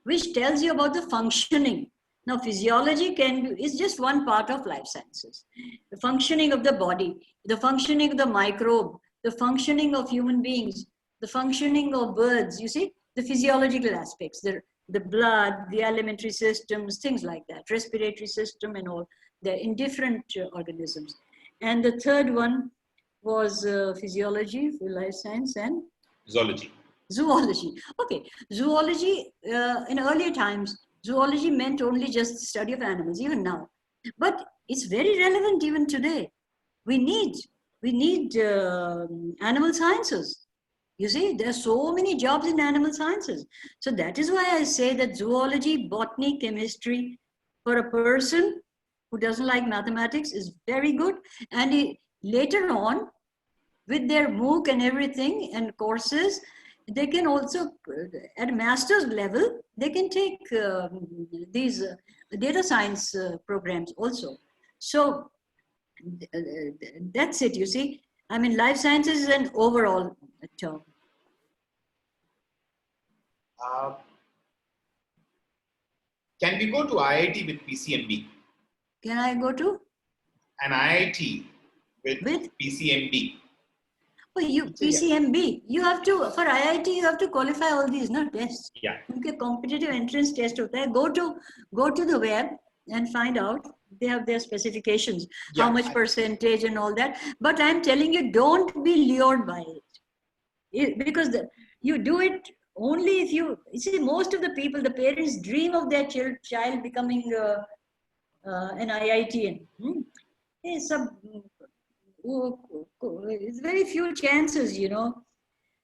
which tells you about the functioning. Now, physiology is just one part of life sciences. The functioning of the body, the functioning of the microbe, the functioning of human beings, the functioning of birds, you see, the physiological aspects, the blood, the alimentary systems, things like that, respiratory system and all, they're in different organisms. And the third one was physiology, for life science, and? Zoology. Zoology. Okay. Zoology, in earlier times, zoology meant only just the study of animals, even now. But it's very relevant even today. We need animal sciences. You see, there are so many jobs in animal sciences. So that is why I say that zoology, botany, chemistry, for a person who doesn't like mathematics is very good. And later on, with their MOOC and everything and courses, they can also, at master's level, they can take these data science programs also. So that's it, you see. I mean, life sciences is an overall term. Can we go to IIT with PCMB? Can I go to? An IIT with PCMB. Oh, PCMB. You have to, for IIT, you have to qualify all these, tests. Yeah. Okay, competitive entrance test. Go to the web and find out. They have their specifications, how much percentage and all that. But I'm telling you, don't be lured by it. Because you do it only if you see, most of the people, the parents dream of their child becoming an IITian. it's very few chances, you know.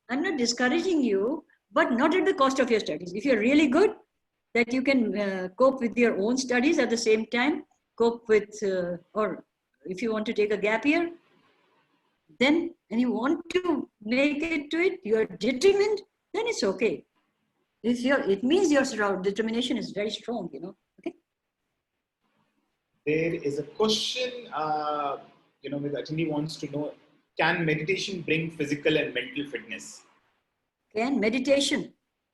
I'm not discouraging you, but not at the cost of your studies. If you're really good, that you can cope with your own studies at the same time, cope with, or if you want to take a gap year, then, and you want to make it to it, you're determined, then it's okay. If you're, it means your determination is very strong, you know. Okay. There is a question, you know, the attendee wants to know, can meditation bring physical and mental fitness? Can meditation?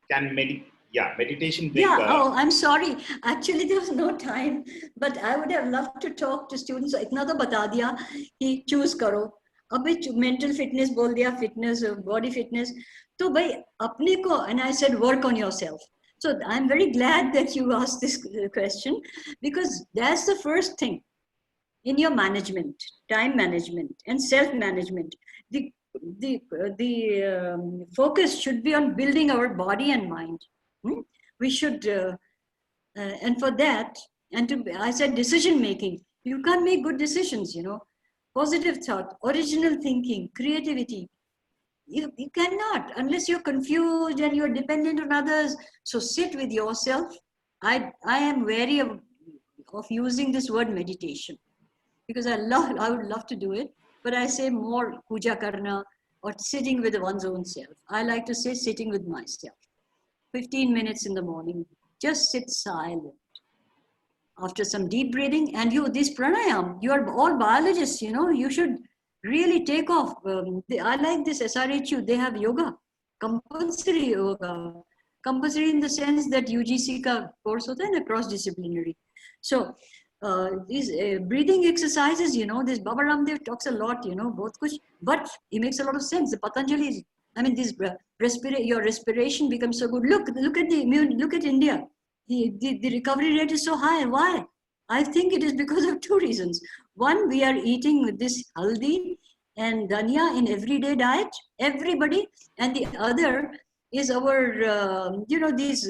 Can meditation bring... Yeah, oh, I'm sorry. Actually, there was no time, but I would have loved to talk to students. इतना तो बता दिया कि choose करो. अबे mental fitness बोल दिया, fitness, body fitness. तो भाई अपने को, and I said work on yourself. So I'm very glad that you asked this question, because that's the first thing in your management, time management and self-management. The focus should be on building our body and mind. We should, and for that, and to, I said decision making. You can't make good decisions, you know. Positive thought, original thinking, creativity. You cannot unless you're confused and you're dependent on others. So sit with yourself. I am wary of using this word meditation, because I would love to do it, but I say more puja karna or sitting with one's own self. I like to say sitting with myself. 15 minutes in the morning, just sit silent. After some deep breathing, and this pranayam, you are all biologists, you know, you should really take off. I like this SRHU, they have yoga, compulsory yoga. Compulsory in the sense that UGC ka course hota hai na, cross-disciplinary. So, these breathing exercises, you know, this Baba Ramdev talks a lot, you know, both kuch, but it makes a lot of sense. The Patanjali, I mean, this your respiration becomes so good. Look at India. The recovery rate is so high. Why? I think it is because of two reasons. One, we are eating this haldi and dhania in everyday diet, everybody, and the other is our, you know, these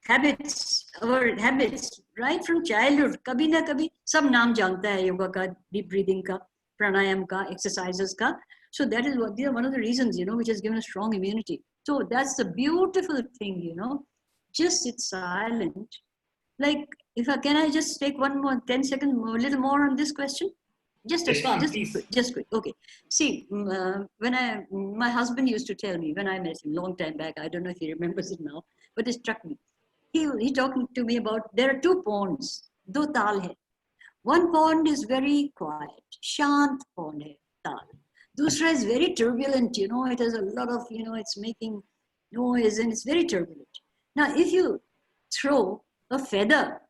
habits, our habits, right from childhood. Kabhi na kabhi, sab naam janta hai yoga ka, deep breathing ka, pranayam ka, exercises ka. So that is what, one of the reasons, you know, which has given us strong immunity. So that's the beautiful thing, you know. Just sit silent. Like, can I just take one more 10 seconds, a little more on this question? Just quick. Okay. See, when my husband used to tell me when I met him long time back, I don't know if he remembers it now, but it struck me. He talked to me about, there are two ponds, do tal hai. One pond is very quiet, shant pond hai, tal. Dusra is very turbulent, you know, it has a lot of, you know, it's making noise and it's very turbulent. Now, if you throw a feather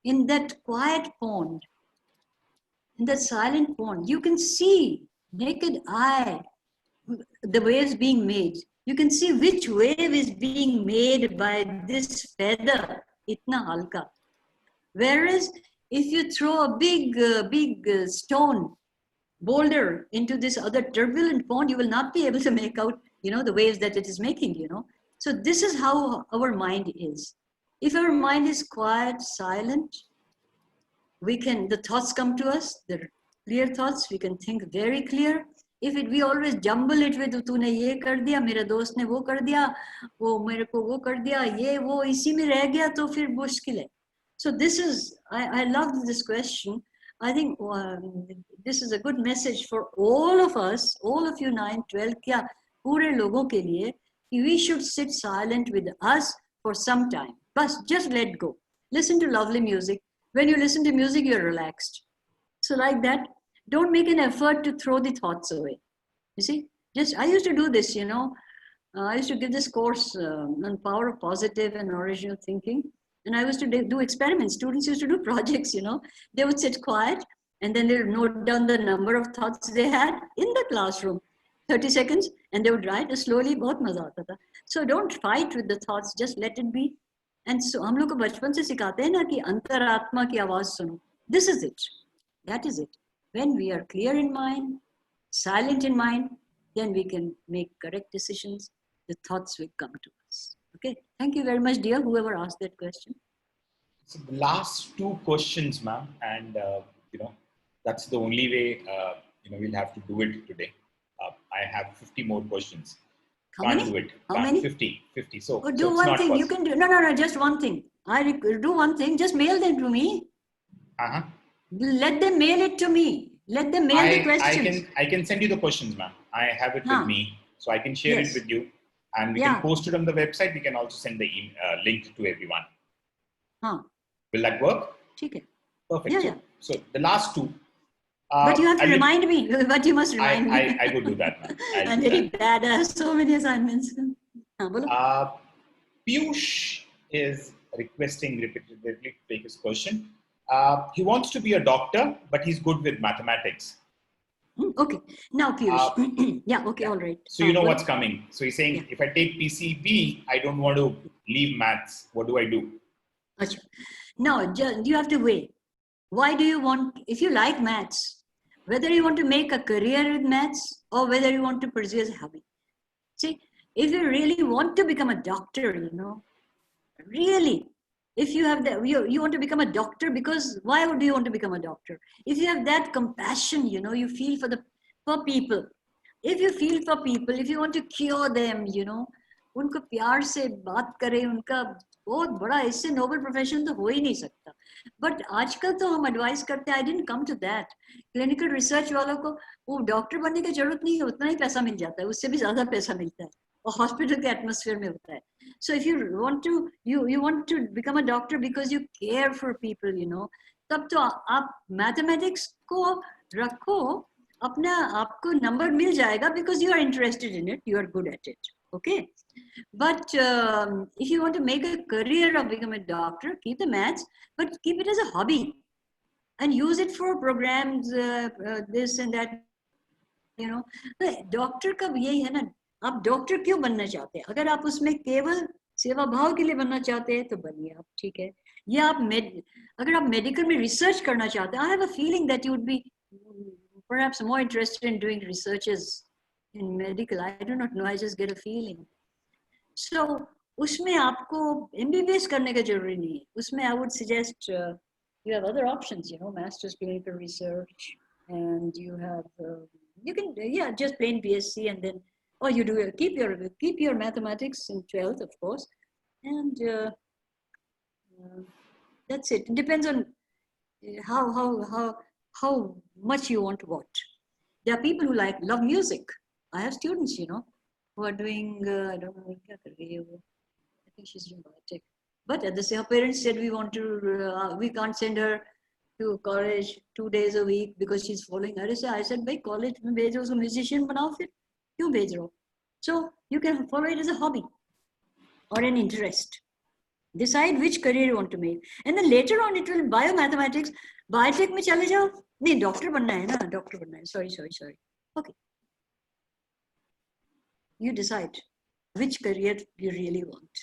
in that quiet pond, in that silent pond, you can see, naked eye, the waves being made. You can see which wave is being made by this feather, itna halka. Whereas if you throw a big stone, boulder into this other turbulent pond, you will not be able to make out, you know, the waves that it is making, you know. So this is how our mind is. If our mind is quiet, silent, the thoughts come to us, the clear thoughts, we can think very clear. If we always jumble it with, तूने ये कर दिया, मेरे दोस्त ने वो कर दिया, वो मेरे को वो कर दिया, ये वो इसी में रह गया, तो फिर मुश्किल है. So this is, I love this question. I think this is a good message for all of us, all of you 9, 12, क्या पूरे लोगों के लिए, we should sit silent with us for some time. But just let go. Listen to lovely music. When you listen to music, you're relaxed. So like that, don't make an effort to throw the thoughts away. You see, I used to do this, you know. I used to give this course on power of positive and original thinking. And I used to do experiments. Students used to do projects, you know. They would sit quiet and then they would note down the number of thoughts they had in the classroom. 30 seconds, and they would write slowly. बहुत मजा आता था. So don't fight with the thoughts, just let it be. And so हम लोग को बचपन से सिखाते हैं ना कि अंतरात्मा की आवाज सुनो. This is it. That is it. When we are clear in mind, silent in mind, then we can make correct decisions. The thoughts will come to us. Okay. Thank you very much, dear, whoever asked that question. So the last two questions, ma'am, and you know, that's the only way we'll have to do it today. I have 50 more questions. How Can't many? do it. How many? 50. So, Oh, so do it's one not thing. possible. You can do no, just one thing. Do one thing. Just mail them to me. Uh-huh. Let them mail it to me. Let them mail the questions. I can send you the questions, ma'am. I have it with me, so I can share it with you, and we can post it on the website. We can also send the link to everyone. Will that work? Okay. Perfect. Yeah. So the last two. But you have to remind me. But you must remind me. I will do that, ma'am. I'm very bad. I have so many assignments. Piyush is requesting repeatedly to take his question. He wants to be a doctor, but he's good with mathematics. Okay. Now, Piyush. Yeah. Okay. All right. So you know what's coming. So he's saying, if I take PCB, I don't want to leave maths. What do I do? Achha. Now, you have to weigh. Why do you want, if you like maths, whether you want to make a career with maths or whether you want to pursue as a hobby. See, if you really want to become a doctor, really, if you have that, you want to become a doctor because why would you want to become a doctor? If you have that compassion, you feel for people. If you feel for people, if you want to cure them, उनको प्यार से बात करें, उनका बहुत बड़ा, इससे noble profession तो हो ही नहीं सकता. बट आजकल तो हम एडवाइस करते हैं, I didn't come to that. Clinical research वालों को वो डॉक्टर बनने की जरूरत नहीं है, उतना ही पैसा मिल जाता है, उससे भी ज्यादा पैसा मिलता है और हॉस्पिटल के एटमॉस्फेयर में होता है. So if you want to become a doctor because you care for people, तब तो आप मैथमेटिक्स को रखो, अपना आपको नंबर मिल जाएगा because you are interested in it, you are good at it. Okay, but if you want to make a career of becoming a doctor, keep the maths, but keep it as a hobby and use it for programs, this and that. Doctor का यही है ना, आप doctor क्यों बनना चाहते हैं? अगर आप उसमें केवल सेवा भाव के लिए बनना चाहते हैं तो बनिए आप, ठीक है. या आप अगर आप मेडिकल में रिसर्च करना चाहते हैं, I have a feeling that you would be perhaps more interested in doing researches in medical. I do not know, I just get a feeling. So उसमें आपको MBBS करने का जरूरी नहीं है. उसमें I would suggest you have other options, master's clinical research, and you have you can just plain BSc, and then you do keep your mathematics in 12th, of course, and that's it. It depends on how much you want to watch. There are people who love music. I have students, who are doing, I don't know, I think she's doing biotech. But at the same, her parents said we can't send her to college 2 days a week because she's following her. I said, bhai, college mein bhejo, usko musician banao fir. Kyun bhej rahe ho? So you can follow it as a hobby or an interest. Decide which career you want to make. And then later on, it will biomathematics. Biotech mein chale jao. Nahi, doctor banna hai na, doctor banna hai. Sorry. Okay. You decide which career you really want.